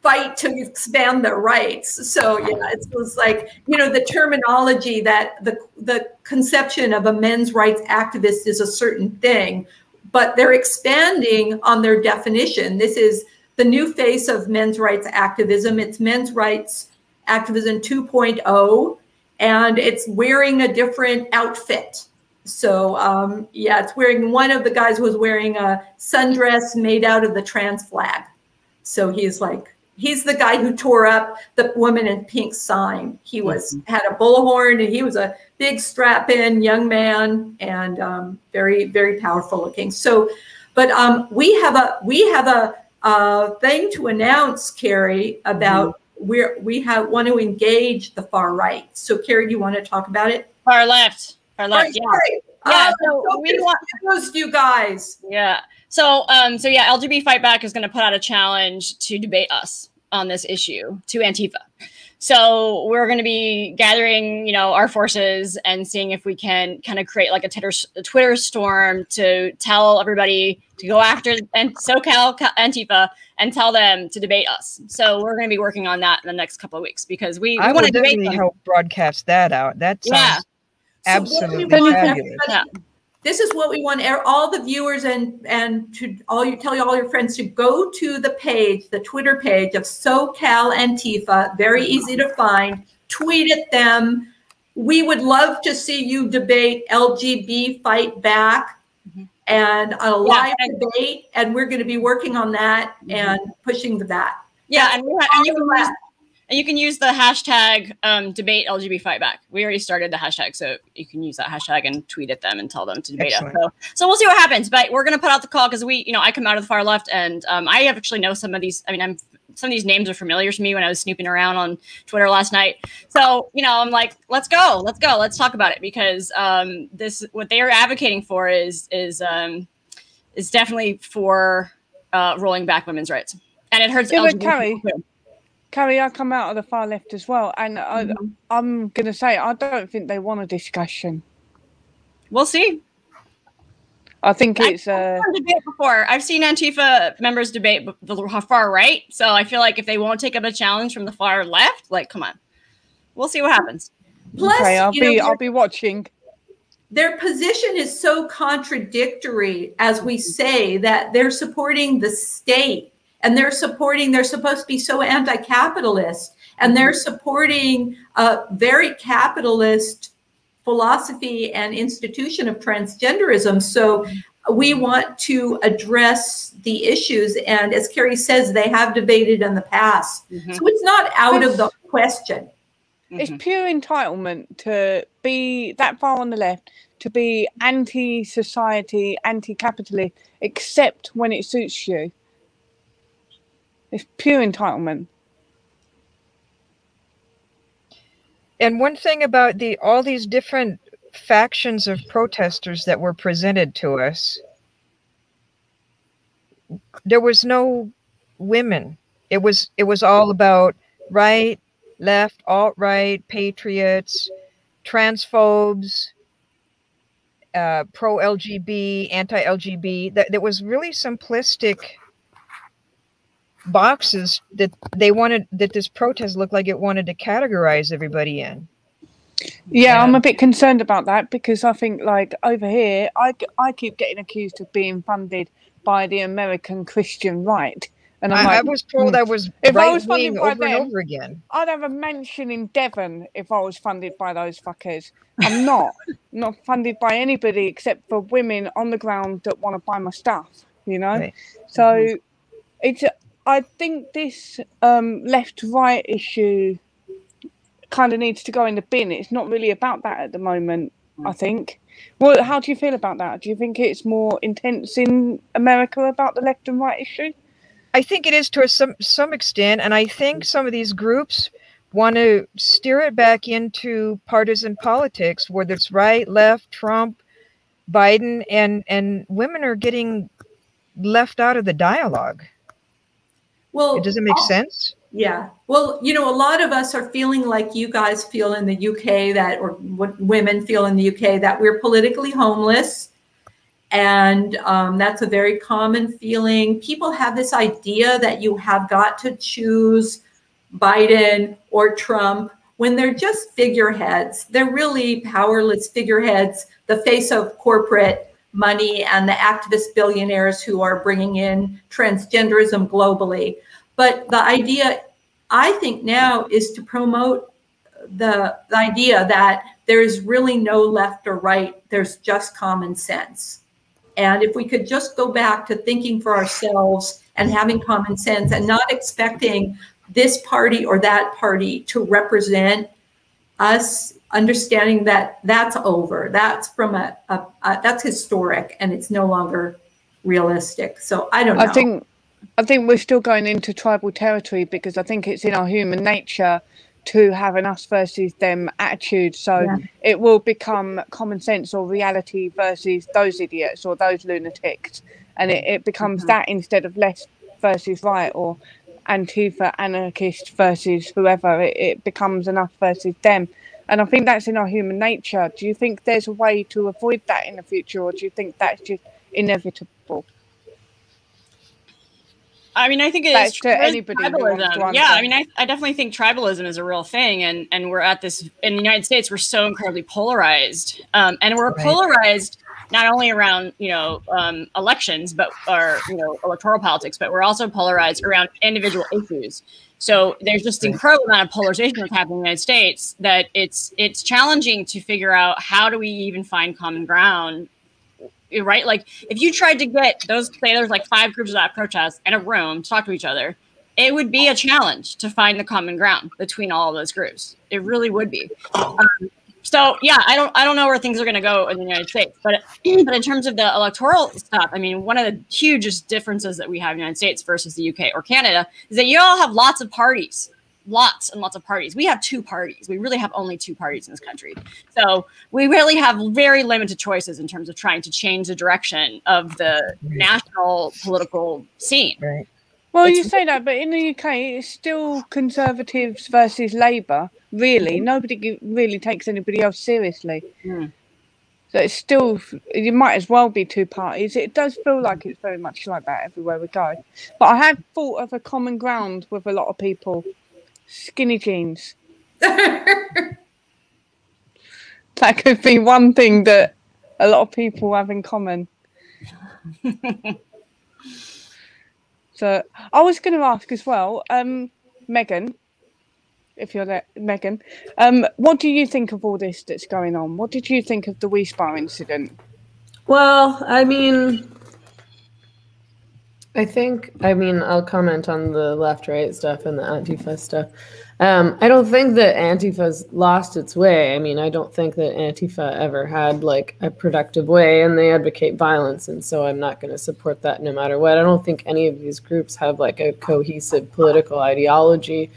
Speaker 4: fight to expand their rights. So yeah, it was like, the terminology that the conception of a men's rights activist is a certain thing, but they're expanding on their definition. This is the new face of men's rights activism. It's men's rights activism 2.0, and it's wearing a different outfit. So yeah, it's wearing, one of the guys was wearing a sundress made out of the trans flag. So he's the guy who tore up the woman in pink sign. He had a bullhorn, and he was a big strap-in young man, and very, very powerful looking. So, but we have a thing to announce, Carrie, about we want to engage the far right. So, Carrie, do you want to talk about it?
Speaker 3: Far left, yeah. Yeah,
Speaker 4: so we want those you guys.
Speaker 3: Yeah. So yeah, LGB Fight Back is going to put out a challenge to debate us on this issue to Antifa. So we're going to be gathering, our forces and seeing if we can kind of create like a Twitter storm to tell everybody to go after SoCal Antifa and tell them to debate us. So we're going to be working on that in the next couple of weeks, because we want to debate them.
Speaker 2: Help broadcast that out. That sounds absolutely fabulous.
Speaker 3: Yeah.
Speaker 4: This is what we want all the viewers and to tell all your friends to go to the page, the Twitter page of SoCal Antifa. Very easy to find. Tweet at them. We would love to see you debate LGB Fight Back and a live debate. And we're going to be working on that and pushing that.
Speaker 3: Yeah, and you can use the hashtag debate LGB Fight Back. We already started the hashtag, so you can use that hashtag and tweet at them and tell them to debate us. So we'll see what happens. But we're going to put out the call because I come out of the far left, and I actually know some of these. I mean, some of these names are familiar to me when I was snooping around on Twitter last night. So I'm like, let's go, let's talk about it, because what they are advocating for is definitely for rolling back women's rights, and it hurts LGBT too.
Speaker 1: Carrie, I come out of the far left as well, and I'm going to say I don't think they want a discussion.
Speaker 3: We'll see.
Speaker 1: I think it's
Speaker 3: debate before. I've seen Antifa members debate the far right, so I feel like if they won't take up a challenge from the far left, like, come on, we'll see what happens.
Speaker 4: Plus,
Speaker 1: okay, I'll be watching.
Speaker 4: Their position is so contradictory, as we say, that they're supporting the state and they're supposed to be so anti-capitalist, and they're supporting a very capitalist philosophy and institution of transgenderism. So we want to address the issues. And as Carrie says, they have debated in the past. So it's not out of the question.
Speaker 1: It's pure entitlement to be that far on the left, to be anti-society, anti-capitalist, except when it suits you. It's pure entitlement.
Speaker 2: And one thing about all these different factions of protesters that were presented to us, there was no women. It was all about right, left, alt-right, patriots, transphobes, pro-LGB, anti-LGB. That was really simplistic boxes that this protest looked like it wanted to categorize everybody in.
Speaker 1: Yeah, I'm a bit concerned about that, because I think, like, over here, I keep getting accused of being funded by the American Christian right. And
Speaker 2: I was told I was
Speaker 1: if I was
Speaker 2: right-wing
Speaker 1: funded by
Speaker 2: over
Speaker 1: them,
Speaker 2: and over again.
Speaker 1: I'd have a mansion in Devon if I was funded by those fuckers. I'm not funded by anybody except for women on the ground that want to buy my stuff, you know?
Speaker 2: Right.
Speaker 1: So I think this left-right issue kind of needs to go in the bin. It's not really about that at the moment, I think. Well, how do you feel about that? Do you think it's more intense in America about the left and right issue?
Speaker 2: I think it is to some extent, and I think some of these groups want to steer it back into partisan politics, whether it's right, left, Trump, Biden, and women are getting left out of the dialogue.
Speaker 4: Well,
Speaker 2: does it make sense?
Speaker 4: Yeah. Well, you know, a lot of us are feeling like you guys feel in the UK, or what women feel in the UK, that we're politically homeless. And that's a very common feeling. People have this idea that you have got to choose Biden or Trump when they're just figureheads. They're really powerless figureheads, the face of corporate money and the activist billionaires who are bringing in transgenderism globally. But the idea, I think now, is to promote the idea that there is really no left or right. There's just common sense. And if we could just go back to thinking for ourselves and having common sense and not expecting this party or that party to represent us, understanding that that's over. That's from that's historic and it's no longer realistic. So I don't know.
Speaker 1: I think we're still going into tribal territory, because I think it's in our human nature to have an us versus them attitude. So it will become common sense or reality versus those idiots or those lunatics. And it becomes that instead of left versus right, or Antifa anarchist versus whoever. It becomes an us versus them. And I think that's in our human nature. Do you think there's a way to avoid that in the future, or do you think that's just inevitable?
Speaker 3: I mean, I think it's
Speaker 1: to anybody.
Speaker 3: Tribalism. Yeah, I mean, I definitely think tribalism is a real thing, and we're at this in the United States. We're so incredibly polarized, and we're polarized not only around elections, but electoral politics, but we're also polarized around individual issues. So there's just incredible amount of polarization that's happening in the United States that it's challenging to figure out how do we even find common ground. Right? Like if you tried to get there's like 5 groups of that protest in a room to talk to each other, it would be a challenge to find the common ground between all of those groups. It really would be. So yeah, I don't know where things are going to go in the United States, but in terms of the electoral stuff, I mean, one of the hugest differences that we have in the United States versus the UK or Canada is that you all have lots of parties. Lots and lots of parties. We have 2 parties. We really have only 2 parties in this country. So we really have very limited choices in terms of trying to change the direction of the national political scene.
Speaker 2: Right.
Speaker 1: Well, you say that, but in the UK, it's still Conservatives versus Labour. Really, nobody really takes anybody else seriously. So it's still, you might as well be two parties. It does feel like it's very much like that everywhere we go. But I have thought of a common ground with a lot of people: skinny jeans. That could be one thing that a lot of people have in common. So I was going to ask as well, Megan, if you're there, Megan, what do you think of all this that's going on? What did you think of the WeSpa incident?
Speaker 5: Well, I mean, I'll comment on the left-right stuff and the Antifa stuff. I don't think that Antifa's lost its way. I mean, I don't think that Antifa ever had like a productive way, and they advocate violence, and so I'm not going to support that no matter what. I don't think any of these groups have like a cohesive political ideology.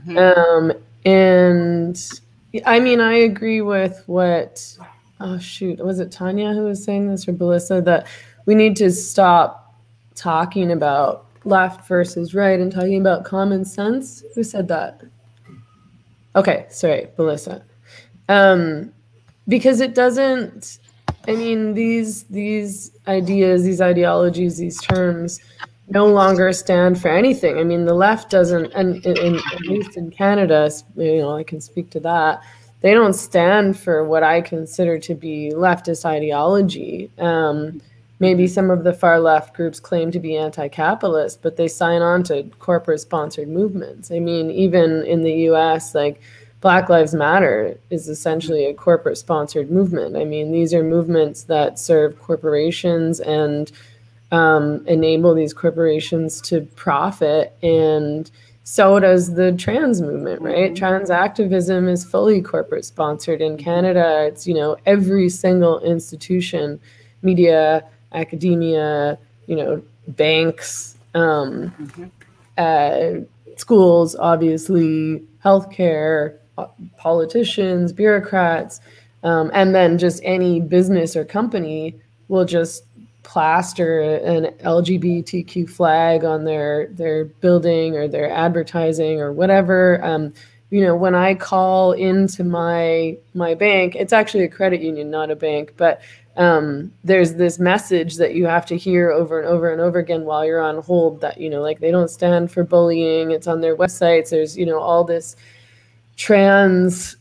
Speaker 5: And I mean, I agree with what, oh shoot, was it Tanya who was saying this, or Belissa, that we need to stop talking about left versus right and talking about common sense? Who said that? Okay, sorry, Belissa. Because it doesn't, I mean, these ideas, these ideologies, these terms no longer stand for anything. I mean, the left doesn't, and at least in Canada, you know, I can speak to that. They don't stand for what I consider to be leftist ideology. Maybe some of the far left groups claim to be anti-capitalist, but they sign on to corporate-sponsored movements. I mean, even in the U.S., like Black Lives Matter is essentially a corporate-sponsored movement. I mean, these are movements that serve corporations and enable these corporations to profit, and so does the trans movement, right? Trans activism is fully corporate-sponsored. In Canada, it's, you know, every single institution, media, academia, you know, banks, schools, obviously, healthcare, politicians, bureaucrats, and then just any business or company will just plaster an LGBTQ flag on their building or their advertising or whatever. You know, when I call into my bank, it's actually a credit union, not a bank, but there's this message that you have to hear over and over and over again while you're on hold that, you know, like they don't stand for bullying. It's on their websites. There's, you know, all this trans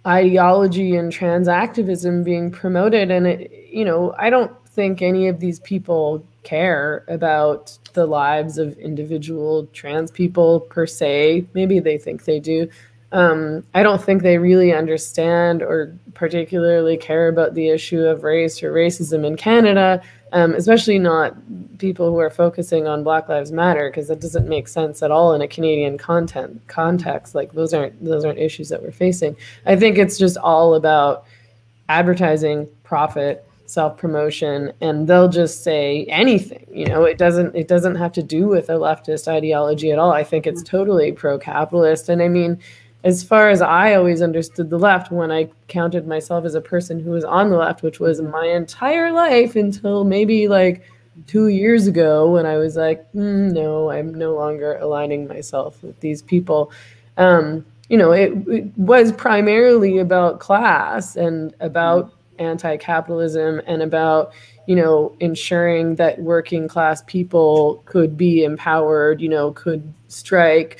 Speaker 5: ideology and trans activism being promoted. And it, you know, I don't think any of these people care about the lives of individual trans people per se. Maybe they think they do. I don't think they really understand or particularly care about the issue of race or racism in Canada, especially not people who are focusing on Black Lives Matter, because that doesn't make sense at all in a Canadian context. Like those aren't issues that we're facing. I think it's just all about advertising, profit, self-promotion, and they'll just say anything. You know, it doesn't have to do with a leftist ideology at all. I think it's totally pro-capitalist. And I mean, as far as I always understood the left, when I counted myself as a person who was on the left, which was my entire life until maybe like 2 years ago, when I was like, no, I'm no longer aligning myself with these people. You know, it was primarily about class and about anti-capitalism and about, you know, ensuring that working class people could be empowered, you know, could strike,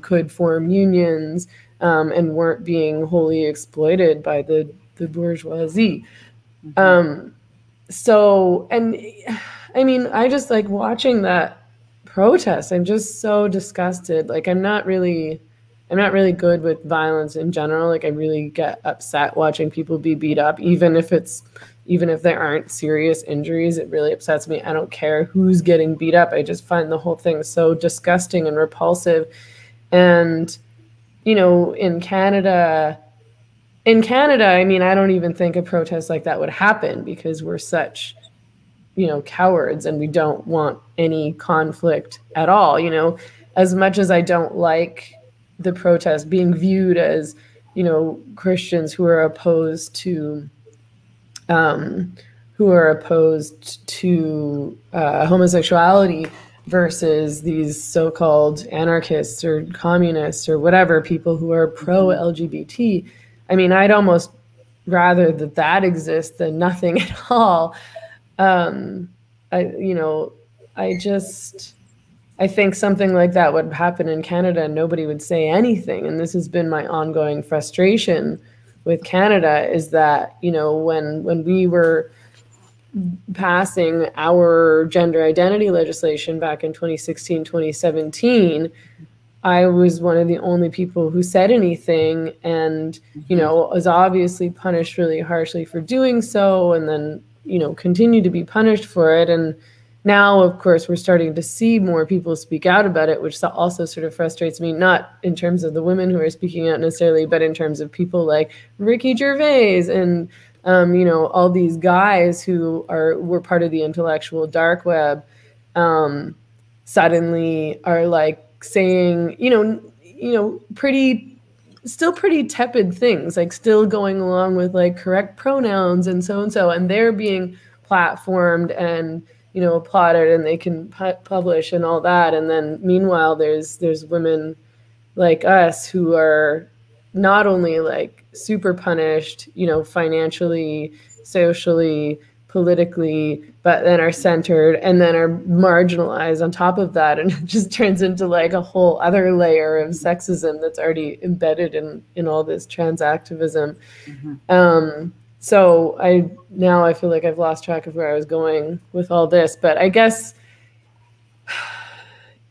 Speaker 5: could form unions, and weren't being wholly exploited by the bourgeoisie. So, and I mean, I just like watching that protest. I'm just so disgusted. Like, I'm not really good with violence in general. Like, I really get upset watching people be beat up, even if there aren't serious injuries. It really upsets me. I don't care who's getting beat up. I just find the whole thing so disgusting and repulsive. And, you know, in Canada, I mean, I don't even think a protest like that would happen because we're such, you know, cowards and we don't want any conflict at all. You know, as much as I don't like the protest being viewed as, you know, Christians who are opposed to homosexuality versus these so-called anarchists or communists or whatever, people who are pro-LGBT. I mean, I'd almost rather that exists than nothing at all. I think something like that would happen in Canada and nobody would say anything. And this has been my ongoing frustration with Canada, is that, when we were passing our gender identity legislation back in 2016, 2017, I was one of the only people who said anything, and, was obviously punished really harshly for doing so, and then, continued to be punished for it. And now, of course, we're starting to see more people speak out about it, which also sort of frustrates me, not in terms of the women who are speaking out necessarily, but in terms of people like Ricky Gervais and, all these guys who were part of the intellectual dark web, suddenly are like saying, still pretty tepid things, like still going along with like correct pronouns and so, and they're being platformed and, applauded, and they can publish and all that. And then meanwhile, there's women like us who are not only like super punished, financially, socially, politically, but then are centered and then are marginalized on top of that. And it just turns into like a whole other layer of sexism that's already embedded in all this trans activism. So I feel like I've lost track of where I was going with all this, but I guess,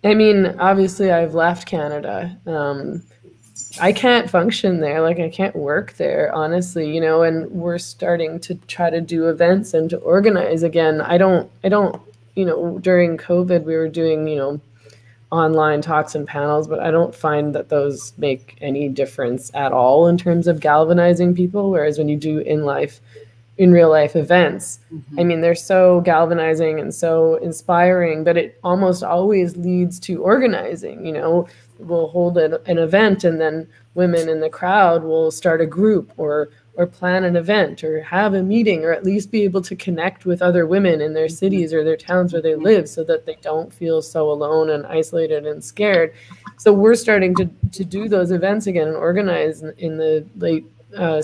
Speaker 5: obviously I've left Canada. I can't function there. Like, I can't work there, honestly, and we're starting to try to do events and to organize again. I don't, during COVID, we were doing, online talks and panels, but I don't find that those make any difference at all in terms of galvanizing people. Whereas when you do in real life events, they're so galvanizing and so inspiring, but it almost always leads to organizing. We'll hold an event, and then women in the crowd will start a group or plan an event or have a meeting, or at least be able to connect with other women in their cities or their towns where they live, so that they don't feel so alone and isolated and scared. So we're starting to do those events again and organize in the late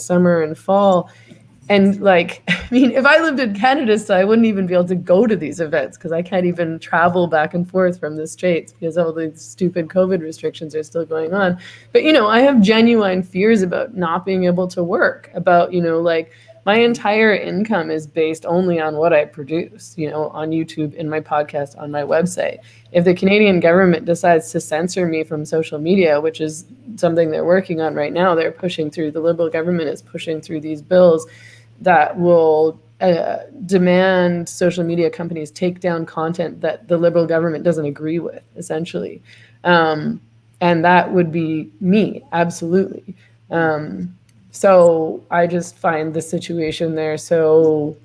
Speaker 5: summer and fall. And like, if I lived in Canada, so I wouldn't even be able to go to these events because I can't even travel back and forth from the States because all the stupid COVID restrictions are still going on. But, I have genuine fears about not being able to work, about, like my entire income is based only on what I produce, on YouTube, in my podcast, on my website. If the Canadian government decides to censor me from social media, which is something they're working on right now, the Liberal government is pushing through these bills that will demand social media companies take down content that the Liberal government doesn't agree with, essentially. And that would be me, absolutely. So I just find the situation there so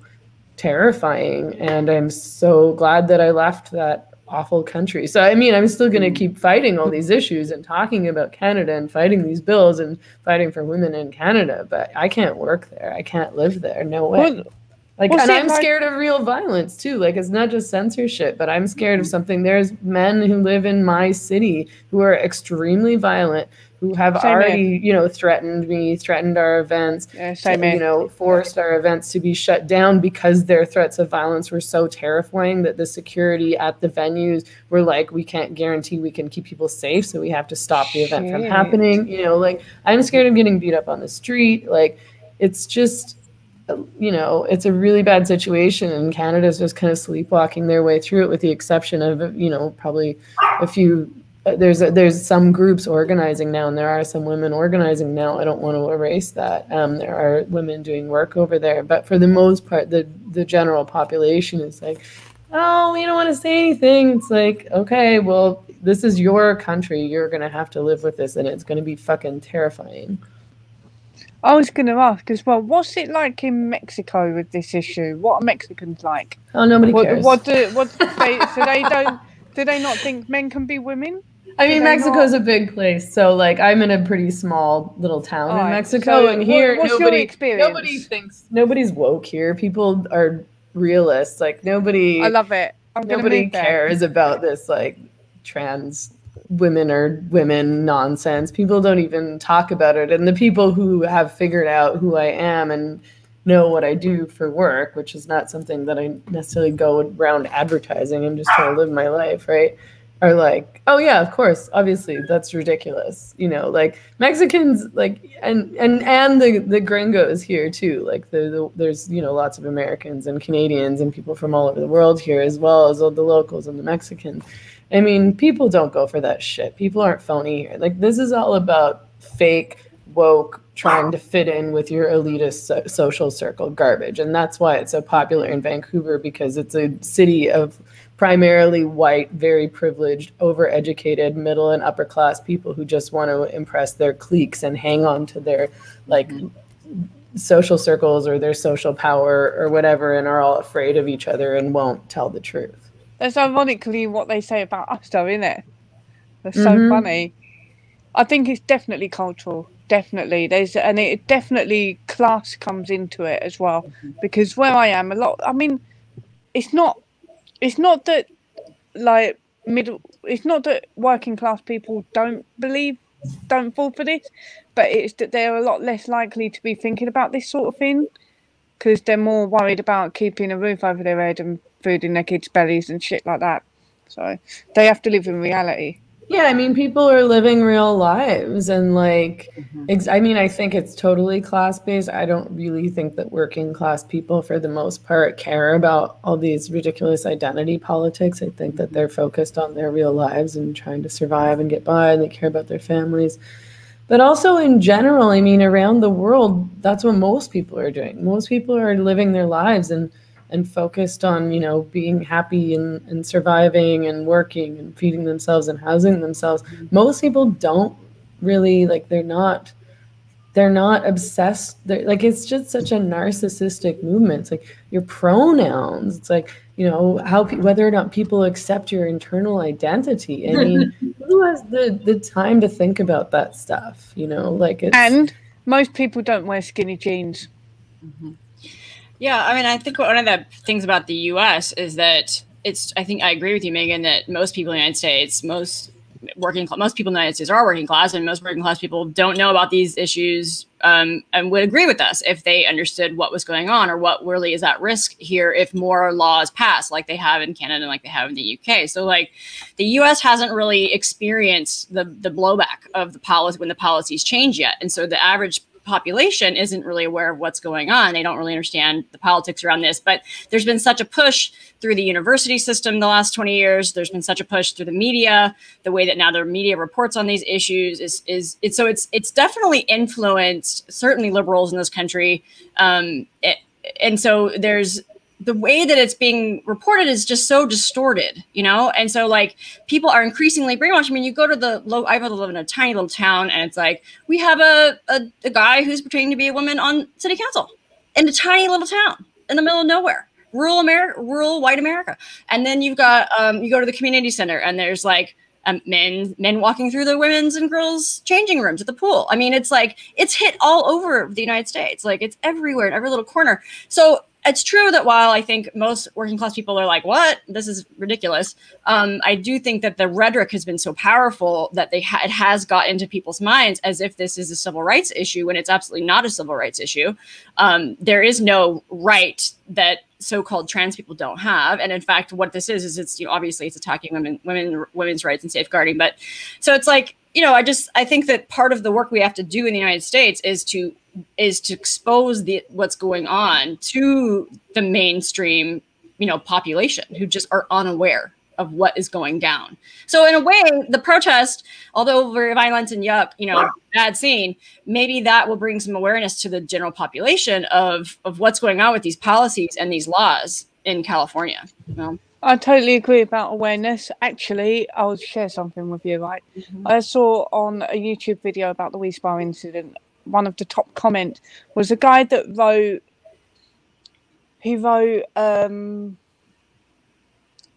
Speaker 5: terrifying, and I'm so glad that I left that awful country. So, I'm still going to keep fighting all these issues and talking about Canada and fighting these bills and fighting for women in Canada, but I can't work there. I can't live there. No way. And I'm scared of real violence too. Like, it's not just censorship, but I'm scared of something. There's men who live in my city who are extremely violent, who have already, threatened our events, forced our events to be shut down because their threats of violence were so terrifying that the security at the venues were like, we can't guarantee we can keep people safe, so we have to stop the event from happening. I'm scared of getting beat up on the street. Like, it's just, it's a really bad situation, and Canada's just kind of sleepwalking their way through it, with the exception of, probably a few. There's some groups organizing now, and there are some women organizing now. I don't want to erase that. There are women doing work over there, but for the most part, the general population is like, oh, we don't want to say anything. It's like, okay, well, this is your country. You're going to have to live with this, and it's going to be fucking terrifying.
Speaker 1: I was going to ask as well, what's it like in Mexico with this issue? What are Mexicans like?
Speaker 5: Oh, nobody cares.
Speaker 1: Do they not think men can be women?
Speaker 5: Mexico's a big place, so like I'm in a pretty small little town in Mexico, and here nobody's woke here. People are realists. Like, nobody.
Speaker 1: I love it.
Speaker 5: Nobody cares about this like trans women are women nonsense. People don't even talk about it. And the people who have figured out who I am and know what I do for work, which is not something that I necessarily go around advertising, I'm just trying to live my life, right? Are like, oh yeah, of course, obviously that's ridiculous. You know, like Mexicans, like, and the gringos here too. Like there's, you know, lots of Americans and Canadians and people from all over the world here, as well as all the locals and the Mexicans. I mean, people don't go for that shit. People aren't phony here. Like, this is all about fake, woke, trying to fit in with your elitist social circle garbage. And that's why it's so popular in Vancouver, because it's a city of primarily white, very privileged, overeducated, middle and upper class people who just want to impress their cliques and hang on to their, like, social circles or their social power or whatever, and are all afraid of each other and won't tell the truth.
Speaker 1: That's ironically what they say about us, though, isn't it? That's so funny. I think it's definitely cultural. Definitely. And it definitely class comes into it as well. Because where I am, it's not that like it's not that working class people don't fall for this, but it's that they're a lot less likely to be thinking about this sort of thing, because they're more worried about keeping a roof over their head and food in their kids' bellies and shit like that. So they have to live in reality.
Speaker 5: Yeah, I mean, people are living real lives, and like, I think it's totally class-based. I don't really think that working class people, for the most part, care about all these ridiculous identity politics. I think that they're focused on their real lives and trying to survive and get by, and they care about their families. But also in general, I mean, around the world, that's what most people are doing. Most people are living their lives and focused on, you know, being happy and surviving and working and feeding themselves and housing themselves. Most people don't really, like, they're not obsessed. Like, it's just such a narcissistic movement. It's like your pronouns. It's like, you know, whether or not people accept your internal identity. I mean, who has the time to think about that stuff, you know? Like,
Speaker 1: and most people don't wear skinny jeans.
Speaker 3: Yeah, I mean, I think one of the things about the U.S. is that I think I agree with you, Megan, that most people in the United States, most people in the United States are working class, and most working class people don't know about these issues and would agree with us if they understood what was going on or what really is at risk here if more laws pass, like they have in Canada and like they have in the UK. So, like, the U.S. hasn't really experienced the blowback of the policy when the policies change yet, and so the average population isn't really aware of what's going on. They don't really understand the politics around this, but there's been such a push through the university system the last 20 years. There's been such a push through the media, the way that now the media reports on these issues it's definitely influenced certainly liberals in this country. And so there's the way that it's being reported is just so distorted, you know? And so, like, people are increasingly brainwashed. I mean, you go to I live in a tiny little town, and it's like, we have a guy who's pretending to be a woman on city council in a tiny little town in the middle of nowhere, rural white America. And then you've got, you go to the community center, and there's like, men walking through the women's and girls' changing rooms at the pool. I mean, it's like, it's hit all over the United States. Like, it's everywhere in every little corner. So it's true that while I think most working class people are like, what? This is ridiculous. I do think that the rhetoric has been so powerful that it has got into people's minds as if this is a civil rights issue, when it's absolutely not a civil rights issue. There is no right that so-called trans people don't have. And in fact, what this is it's, you know, obviously it's attacking women's rights and safeguarding. But so it's like, you know, I think that part of the work we have to do in the United States is to expose what's going on to the mainstream, you know, population who just are unaware of what is going down. So in a way, the protest, although very violent and you know, bad scene, maybe that will bring some awareness to the general population of what's going on with these policies and these laws in California. You know?
Speaker 1: I totally agree about awareness. Actually, I'll share something with you, right? I saw on a YouTube video about the WeSpa incident, one of the top comments was a guy that wrote,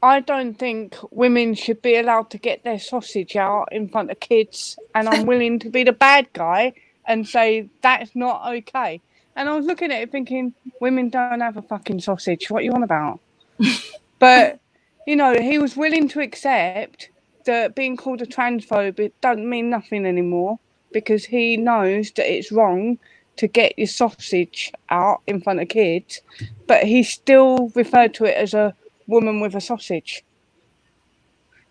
Speaker 1: I don't think women should be allowed to get their sausage out in front of kids, and I'm willing to be the bad guy and say that's not okay. And I was looking at it thinking, women don't have a fucking sausage. What are you on about? But, you know, he was willing to accept that being called a transphobe, it doesn't mean nothing anymore, because he knows that it's wrong to get your sausage out in front of kids, but he still referred to it as a woman with a sausage.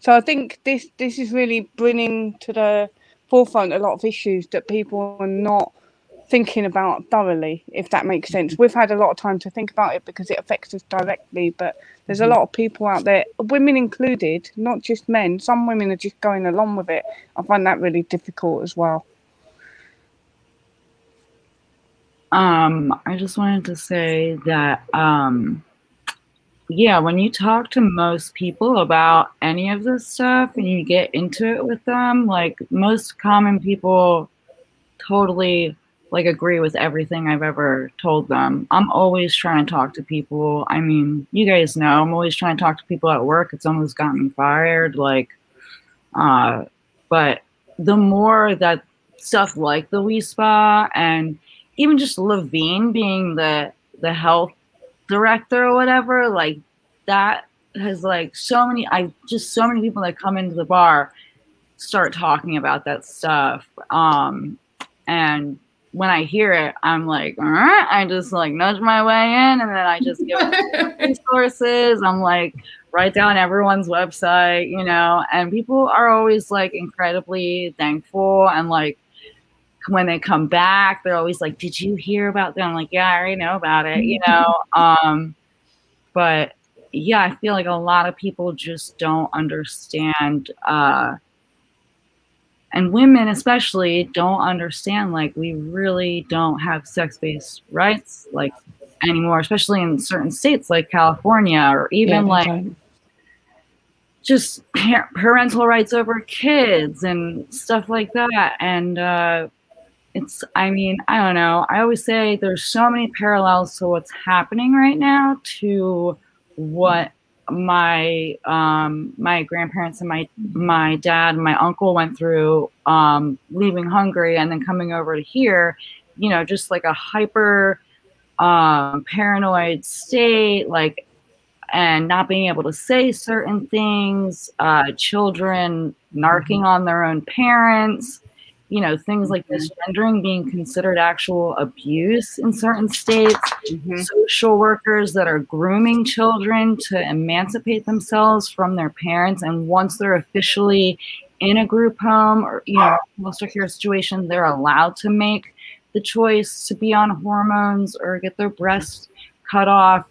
Speaker 1: So I think this is really bringing to the forefront a lot of issues that people are not thinking about thoroughly, if that makes sense. We've had a lot of time to think about it because it affects us directly, but there's a lot of people out there, women included, not just men. Some women are just going along with it. I find that really difficult as well.
Speaker 6: I just wanted to say that, yeah, when you talk to most people about any of this stuff and you get into it with them, like most common people totally like agree with everything I've ever told them. I'm always trying to talk to people. I mean, you guys know, I'm always trying to talk to people at work. It's almost gotten me fired. Like, but the more that stuff like the WeSpa and even just Levine being the health director or whatever, like that has like so many people that come into the bar start talking about that stuff. And when I hear it, I'm like, I just like nudge my way in, and then I just give resources. I'm like, write down everyone's website, you know, and people are always like incredibly thankful. And like when they come back, they're always like, did you hear about them? I'm like, yeah, I already know about it, you know? But yeah, I feel like a lot of people just don't understand, and women especially don't understand, like we really don't have sex-based rights like anymore, especially in certain states like California, or even like just parental rights over kids and stuff like that. And it's, I mean, I don't know. I always say there's so many parallels to what's happening right now to what my my grandparents and my dad and my uncle went through, leaving Hungary and then coming over to here, you know, just like a hyper paranoid state, like, and not being able to say certain things, children narking on their own parents, you know, things like misgendering being considered actual abuse in certain states, social workers that are grooming children to emancipate themselves from their parents. And once they're officially in a group home or, you know, foster care situation, they're allowed to make the choice to be on hormones or get their breasts cut off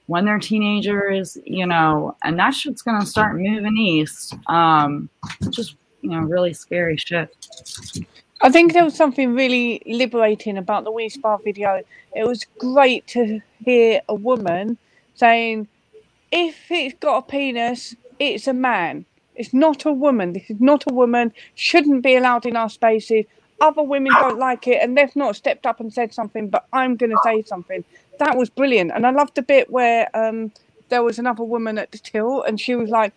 Speaker 6: when they're teenagers, you know, and that shit's going to start moving east. Just, you know, really scary shit.
Speaker 1: I think there was something really liberating about the WeSpa video. It was great to hear a woman saying, if it's got a penis, it's a man. It's not a woman. This is not a woman. Shouldn't be allowed in our spaces. Other women don't like it, and they've not stepped up and said something, but I'm going to say something. That was brilliant. And I loved the bit where there was another woman at the till, and she was like,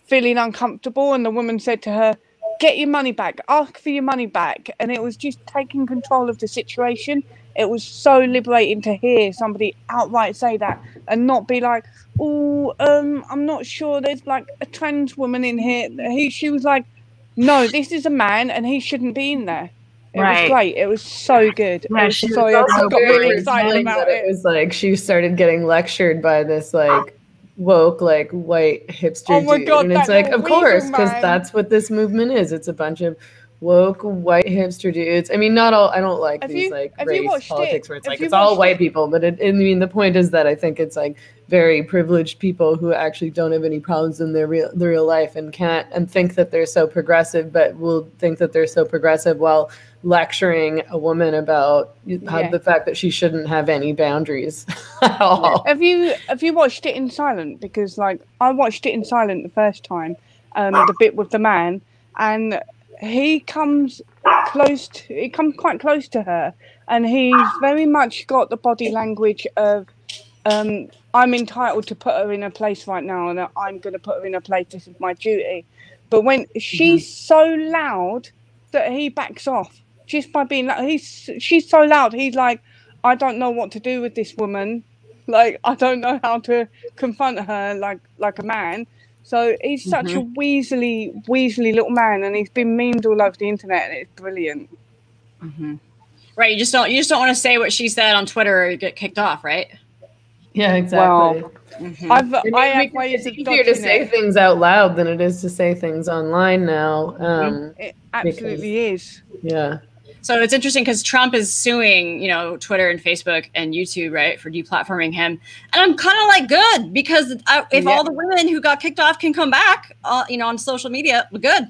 Speaker 1: feeling uncomfortable, and the woman said to her, get your money back, ask for your money back. And it was just taking control of the situation. It was so liberating to hear somebody outright say that and not be like, oh, I'm not sure, there's like a trans woman in here. She was like, no, this is a man and he shouldn't be in there. It was great. It was so good.
Speaker 6: Yeah,
Speaker 1: I got really excited about it.
Speaker 5: It was like she started getting lectured by this like woke, like white hipster dude. And it's like, of course, because that's what this movement is. It's a bunch of woke white hipster dudes. I mean, not all, I don't like these like race politics where it's like it's all white people, but I mean the point is that I think it's like very privileged people who actually don't have any problems in their real life and can't and think that they're so progressive, but will think that they're so progressive while lecturing a woman about the fact that she shouldn't have any boundaries at all.
Speaker 1: Have you watched it in silent? Because like I watched it in silent the first time, the bit with the man, and he comes quite close to her, and he's very much got the body language of I'm entitled to put her in a place right now, and I'm going to put her in a place. This is my duty. But when she's so loud that he backs off just by being loud. She's so loud. He's like, I don't know what to do with this woman. Like, I don't know how to confront her like a man. So he's such a weaselly little man, and he's been memed all over the internet, and it's brilliant.
Speaker 3: Right, you just don't want to say what she said on Twitter or you get kicked off, right?
Speaker 5: Yeah, exactly.
Speaker 1: Well,
Speaker 5: it's easier to say things out loud than it is to say things online now.
Speaker 1: It absolutely is.
Speaker 5: Yeah.
Speaker 3: So it's interesting because Trump is suing, you know, Twitter and Facebook and YouTube, right, for deplatforming him. And I'm kind of like, good, because if all the women who got kicked off can come back, you know, on social media, we're good.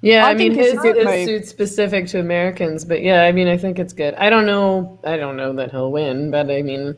Speaker 5: Yeah, I mean, his suit's specific to Americans, but yeah, I mean, I think it's good. I don't know that he'll win, but I mean,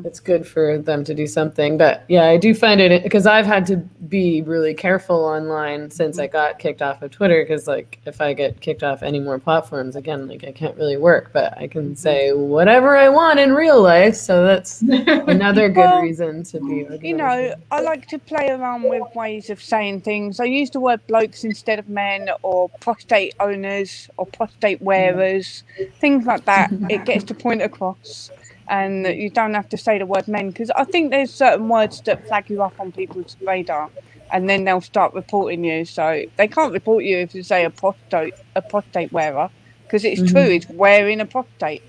Speaker 5: it's good for them to do something. But yeah, I do find it, because I've had to be really careful online since I got kicked off of Twitter, because like if I get kicked off any more platforms again, like I can't really work, but I can say whatever I want in real life. So that's another good reason to be organized.
Speaker 1: You know, I like to play around with ways of saying things. I use the word blokes instead of men, or prostate owners or prostate wearers, things like that. It gets the point across. And you don't have to say the word men, because I think there's certain words that flag you up on people's radar, and then they'll start reporting you. So they can't report you if you say a prostate wearer, because it's true, it's wearing a prostate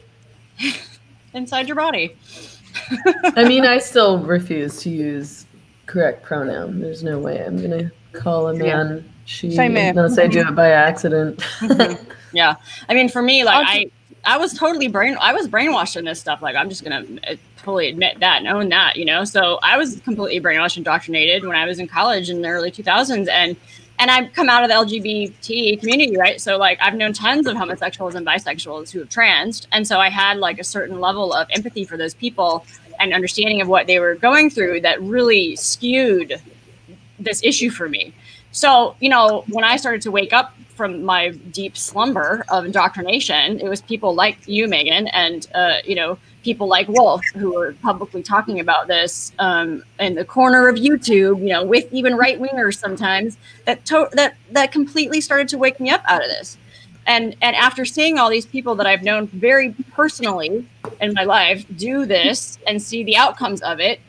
Speaker 3: inside your body.
Speaker 5: I mean, I still refuse to use correct pronoun. There's no way I'm gonna call a man she unless I do it by accident.
Speaker 3: Yeah, I mean, for me, like I was totally brainwashed in this stuff. Like, I'm just going to totally admit that and own that, you know? So I was completely brainwashed, indoctrinated when I was in college in the early 2000s. And I've come out of the LGBT community, right? So like, I've known tons of homosexuals and bisexuals who have transed. And so I had like a certain level of empathy for those people and understanding of what they were going through that really skewed this issue for me. So, you know, when I started to wake up from my deep slumber of indoctrination, it was people like you, Megan, and, you know, people like Wolf, who were publicly talking about this in the corner of YouTube, you know, with even right-wingers sometimes, that completely started to wake me up out of this. And after seeing all these people that I've known very personally in my life do this and see the outcomes of it,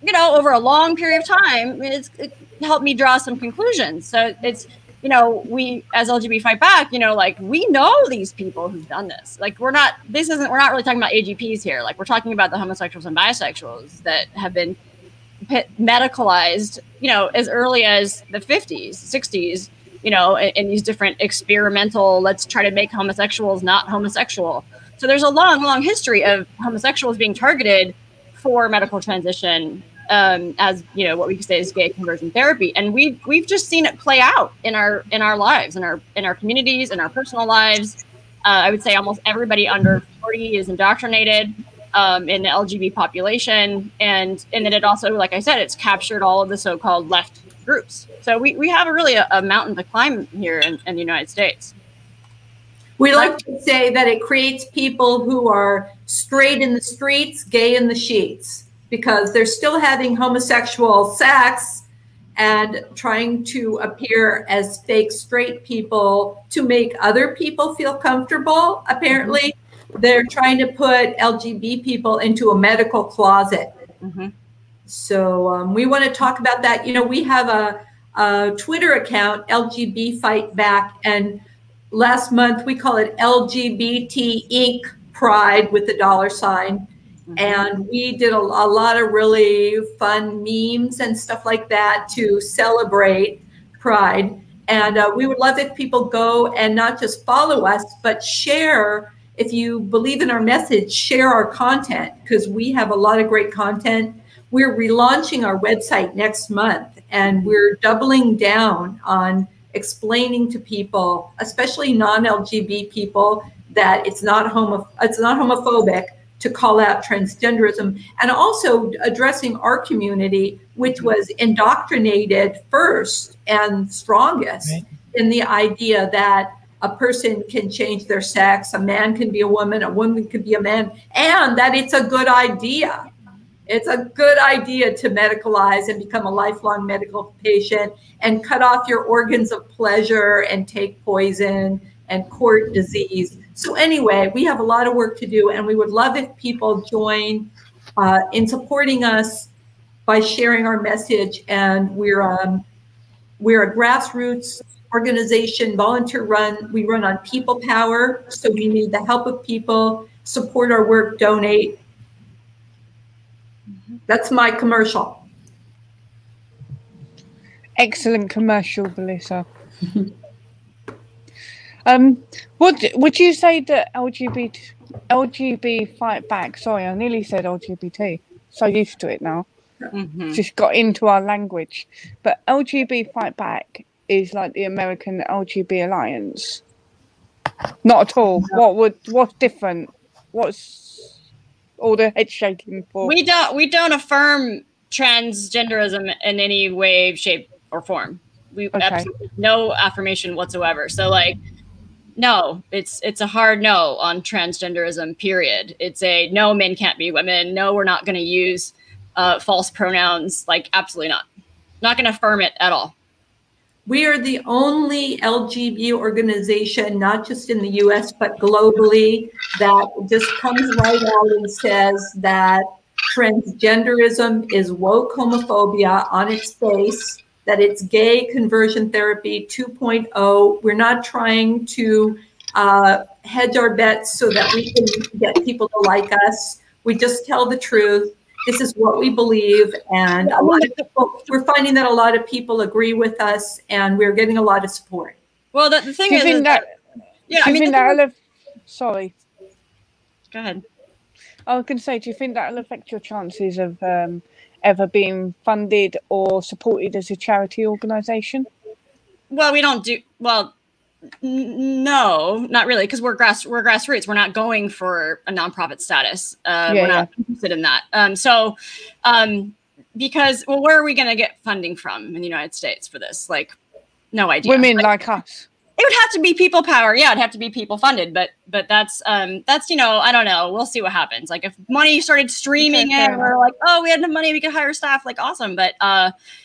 Speaker 3: you know, over a long period of time, it helped me draw some conclusions. So it's, you know, we as LGBT Fight Back, you know, like we know these people who've done this. Like we're not really talking about AGPs here. Like we're talking about the homosexuals and bisexuals that have been medicalized, you know, as early as the 50s, 60s, you know, in these different experimental, let's try to make homosexuals not homosexual. So there's a long, long history of homosexuals being targeted for medical transition, as you know, what we could say is gay conversion therapy, and we've just seen it play out in our lives, in our communities, in our personal lives. I would say almost everybody under 40 is indoctrinated in the LGBT population, and then it also, like I said, it's captured all of the so-called left groups. So we have a mountain to climb here in the United States.
Speaker 4: We like to say that it creates people who are straight in the streets, gay in the sheets, because they're still having homosexual sex and trying to appear as fake straight people to make other people feel comfortable. Apparently, they're trying to put LGBT people into a medical closet. So we want to talk about that. You know, we have a Twitter account, LGBT Fight Back, and last month we call it LGBT Inc. Pride with the $sign. And we did a lot of really fun memes and stuff like that to celebrate Pride. And we would love if people go and not just follow us, but share. If you believe in our message, share our content, because we have a lot of great content. We're relaunching our website next month, and we're doubling down on explaining to people, especially non-LGBT people, that it's not homophobic to call out transgenderism, and also addressing our community, which was indoctrinated first and strongest in the idea that a person can change their sex, a man can be a woman could be a man, and that it's a good idea. It's a good idea to medicalize and become a lifelong medical patient and cut off your organs of pleasure and take poison and court disease. So anyway, we have a lot of work to do, and we would love if people join in supporting us by sharing our message. And we're a grassroots organization, volunteer run. We run on people power. So we need the help of people, support our work, donate. That's my commercial.
Speaker 1: Excellent commercial, Melissa. What would you say that LGBT Fight Back? Sorry, I nearly said LGBT. So used to it now. Just got into our language. But LGBT Fight Back is like the American LGBT Alliance. Not at all. What's different? What's all the head shaking for?
Speaker 3: We don't affirm transgenderism in any way, shape, or form. We absolutely no affirmation whatsoever. So like, no, it's a hard no on transgenderism, period. It's a no, men can't be women. No, we're not going to use false pronouns. Like, absolutely not. Not going to affirm it at all.
Speaker 4: We are the only LGBT organization, not just in the US, but globally, that just comes right out and says that transgenderism is woke homophobia on its face, that it's gay conversion therapy 2.0. We're not trying to hedge our bets so that we can get people to like us. We just tell the truth. This is what we believe, and a lot of people, we're finding that a lot of people agree with us, and we're getting a lot of support.
Speaker 3: Well, the thing is,
Speaker 1: sorry.
Speaker 3: Go ahead.
Speaker 1: I was going to say, do you think that will affect your chances of ever being funded or supported as a charity organisation?
Speaker 3: Well, we don't do well. No, not really, because we're grassroots. We're not going for a nonprofit status. We're not interested in that. Because, well, where are we going to get funding from in the United States for this? Like, no idea.
Speaker 1: Women like us.
Speaker 3: It would have to be people power. Yeah, it'd have to be people funded. But that's I don't know. We'll see what happens. Like if money started streaming in, we're like, oh, we had enough money, we could hire staff. Like awesome. But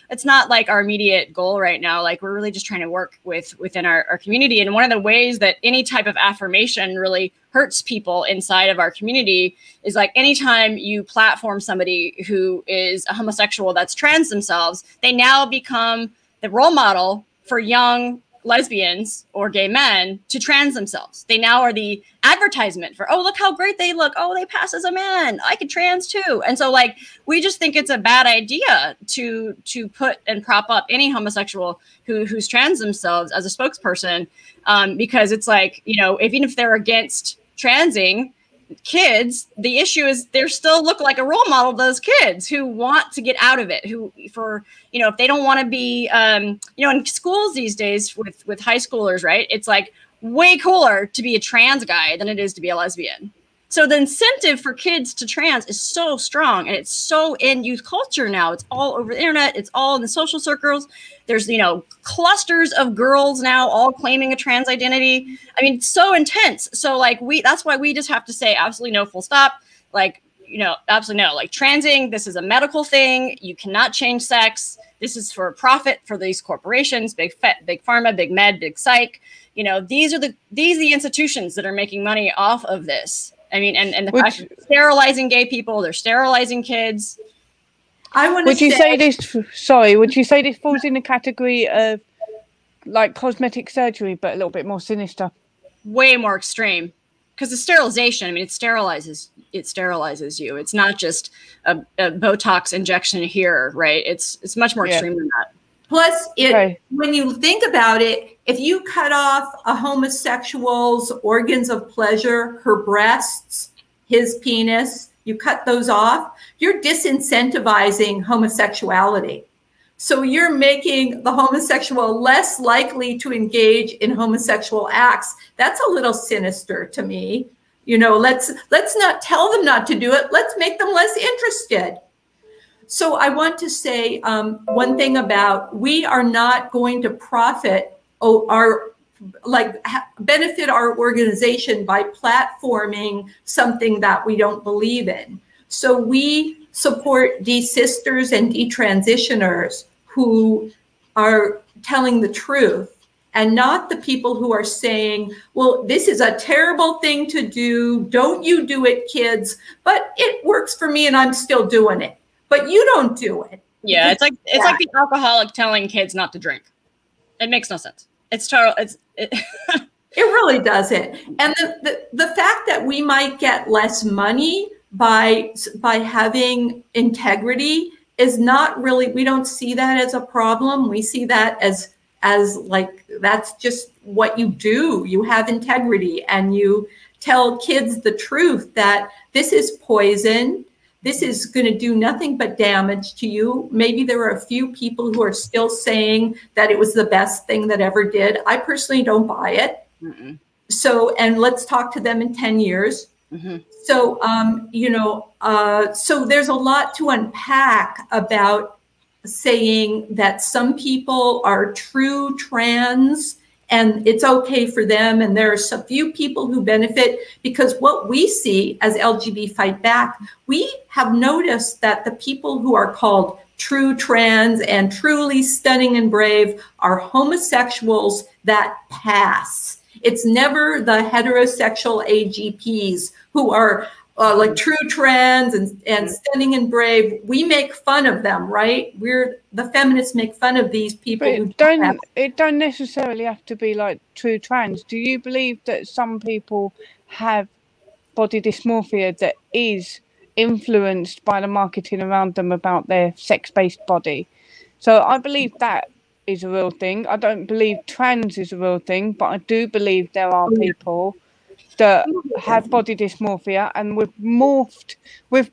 Speaker 3: it's not like our immediate goal right now. Like we're really just trying to work within our community. And one of the ways that any type of affirmation really hurts people inside of our community is like anytime you platform somebody who is a homosexual that's trans themselves, they now become the role model for young lesbians or gay men to trans themselves. They now are the advertisement for, oh, look how great they look. Oh, they pass as a man. I could trans too. And so like, we just think it's a bad idea to put and prop up any homosexual who's trans themselves as a spokesperson. Because it's like, even if they're against transing kids, the issue is they still look like a role model to those kids who want to get out of it, if they don't want to be, in schools these days with high schoolers, right? It's like way cooler to be a trans guy than it is to be a lesbian. So the incentive for kids to trans is so strong, and it's so in youth culture now. It's all over the internet. It's all in the social circles. There's, clusters of girls now all claiming a trans identity. I mean, it's so intense. So like that's why we just have to say absolutely no, full stop. Like, absolutely no, like transing, this is a medical thing. You cannot change sex. This is for profit for these corporations, big pharma, big med, big psych. These are the institutions that are making money off of this. I mean, and the fact that they're sterilizing gay people, they're sterilizing kids.
Speaker 1: Would you say this falls in the category of like cosmetic surgery, but a little bit more sinister?
Speaker 3: Way more extreme. Because the sterilization, I mean, it sterilizes you. It's not just a Botox injection here, right? It's much more extreme than that.
Speaker 4: Plus, when you think about it, if you cut off a homosexual's organs of pleasure, her breasts, his penis, you cut those off, you're disincentivizing homosexuality. So you're making the homosexual less likely to engage in homosexual acts. That's a little sinister to me. Let's not tell them not to do it. Let's make them less interested. So I want to say one thing about, we are not going to benefit our organization by platforming something that we don't believe in. So we support desisters and detransitioners who are telling the truth, and not the people who are saying, well, this is a terrible thing to do. Don't you do it, kids. But it works for me and I'm still doing it. but you don't do it.
Speaker 3: Yeah, it's like the alcoholic telling kids not to drink. It makes no sense. It's total. It
Speaker 4: really doesn't. And the fact that we might get less money by having integrity is not really. We don't see that as a problem. We see that as like that's just what you do. You have integrity and you tell kids the truth that this is poison. This is going to do nothing but damage to you. Maybe there are a few people who are still saying that it was the best thing that ever did. I personally don't buy it. Mm-mm. So, and let's talk to them in 10 years. Mm-hmm. So, so there's a lot to unpack about saying that some people are true trans and it's okay for them. And there are some few people who benefit, because what we see as LGB Fight Back, we have noticed that the people who are called true trans and truly stunning and brave are homosexuals that pass. It's never the heterosexual AGPs who are like true trans and stunning and brave. We make fun of them, right? The feminists make fun of these people.
Speaker 1: But it don't necessarily have to be like true trans. Do you believe that some people have body dysmorphia that is influenced by the marketing around them about their sex-based body? So I believe that is a real thing. I don't believe trans is a real thing, but I do believe there are people that have body dysmorphia, and we've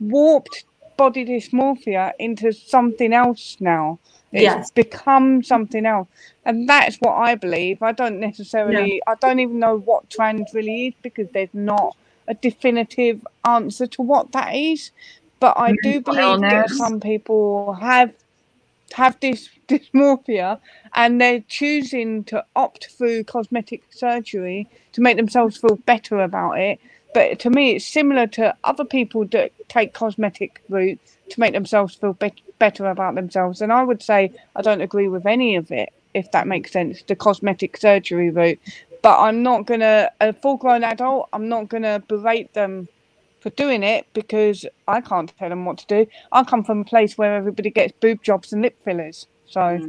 Speaker 1: warped body dysmorphia into something else now. It's become something else, and that's what I believe. I don't even know what trans really is, because there's not a definitive answer to what that is. But I do believe that some people have this dysmorphia and they're choosing to opt through cosmetic surgery to make themselves feel better about it. But to me, it's similar to other people that take cosmetic route to make themselves feel better about themselves. And I would say I don't agree with any of it, if that makes sense, the cosmetic surgery route. But I'm not going to, a full-grown adult, I'm not going to berate them for doing it, because I can't tell them what to do. I come from a place where everybody gets boob jobs and lip fillers. So,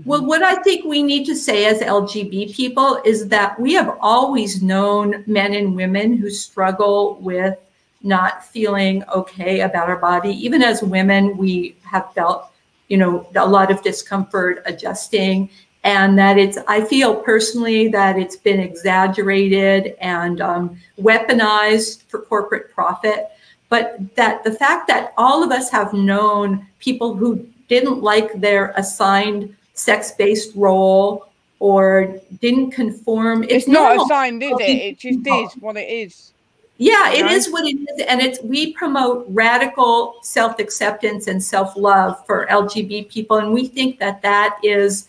Speaker 4: well, what I think we need to say as LGB people is that we have always known men and women who struggle with not feeling okay about our body. Even as women, we have felt, a lot of discomfort adjusting. And that I feel personally that it's been exaggerated and weaponized for corporate profit. But that the fact that all of us have known people who didn't like their assigned sex-based role or didn't conform.
Speaker 1: It's not assigned, is it? It just is what it is.
Speaker 4: Yeah, it is what it is. And we promote radical self-acceptance and self-love for LGBT people. And we think that is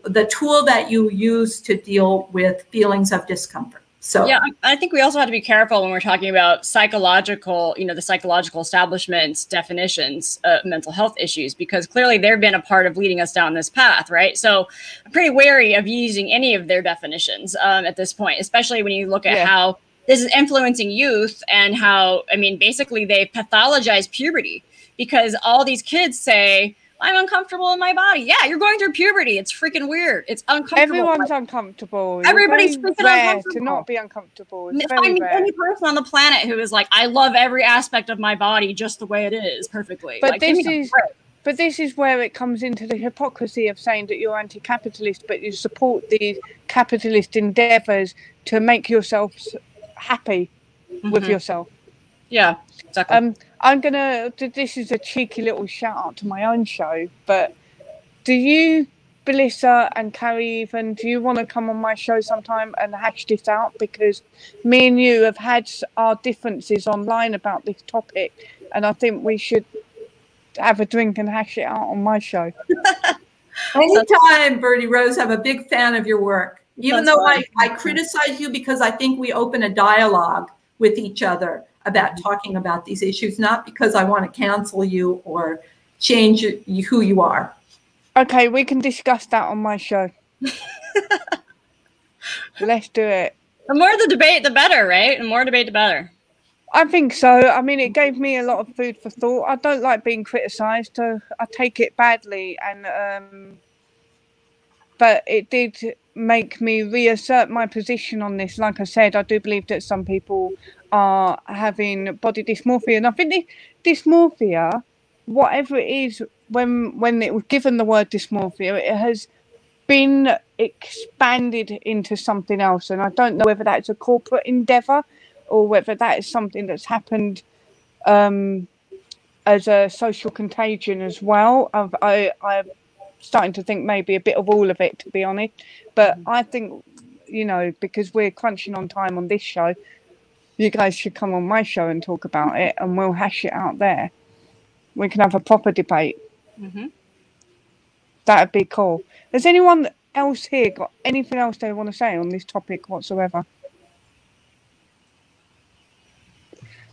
Speaker 4: the tool that you use to deal with feelings of discomfort. So
Speaker 3: yeah, I think we also have to be careful when we're talking about psychological, the psychological establishment's definitions of mental health issues, because clearly they've been a part of leading us down this path, right? So I'm pretty wary of using any of their definitions at this point, especially when you look at how this is influencing youth and how, basically they pathologize puberty, because all these kids say, I'm uncomfortable in my body. Yeah, you're going through puberty. It's freaking weird. It's uncomfortable.
Speaker 1: Everyone's uncomfortable.
Speaker 3: Everybody's freaking uncomfortable.
Speaker 1: To not be uncomfortable.
Speaker 3: Find any person on the planet who is like, I love every aspect of my body just the way it is, perfectly.
Speaker 1: But this is where it comes into the hypocrisy of saying that you're anti-capitalist, but you support these capitalist endeavors to make yourself happy with yourself.
Speaker 3: Yeah, exactly.
Speaker 1: This is a cheeky little shout out to my own show, but do you, Belissa and Carrie even, do you want to come on my show sometime and hash this out? Because me and you have had our differences online about this topic, and I think we should have a drink and hash it out on my show.
Speaker 4: Anytime, Bertie Rose. I'm a big fan of your work. Even though I criticize you because I think we open a dialogue with each other about talking about these issues, not because I want to cancel you or change who you are.
Speaker 1: Okay, we can discuss that on my show. Let's do it.
Speaker 3: The more the debate, the better, right? The more debate, the better.
Speaker 1: I think so. I mean, it gave me a lot of food for thought. I don't like being criticised, so I take it badly, and but it did make me reassert my position on this. Like I said, I do believe that some people are having body dysmorphia, and I think the dysmorphia, whatever it is, when it was given the word dysmorphia, it has been expanded into something else, and I don't know whether that's a corporate endeavour or whether that is something that's happened as a social contagion as well. I'm starting to think maybe a bit of all of it, to be honest. But I think, you know, because we're crunching on time on this show, you guys should come on my show and talk about it, and we'll hash it out there. We can have a proper debate. That'd be cool. Has anyone else here got anything else they want to say on this topic whatsoever?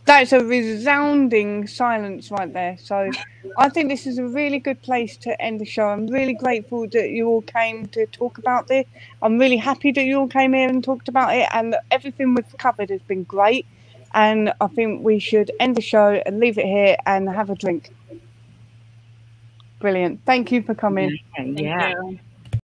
Speaker 1: That's a resounding silence right there. So I think this is a really good place to end the show. I'm really grateful that you all came to talk about this. I'm really happy that you all came here and talked about it, and everything we've covered has been great. And I think we should end the show and leave it here and have a drink. Brilliant. Thank you for coming.
Speaker 6: Yeah.
Speaker 3: Thank you.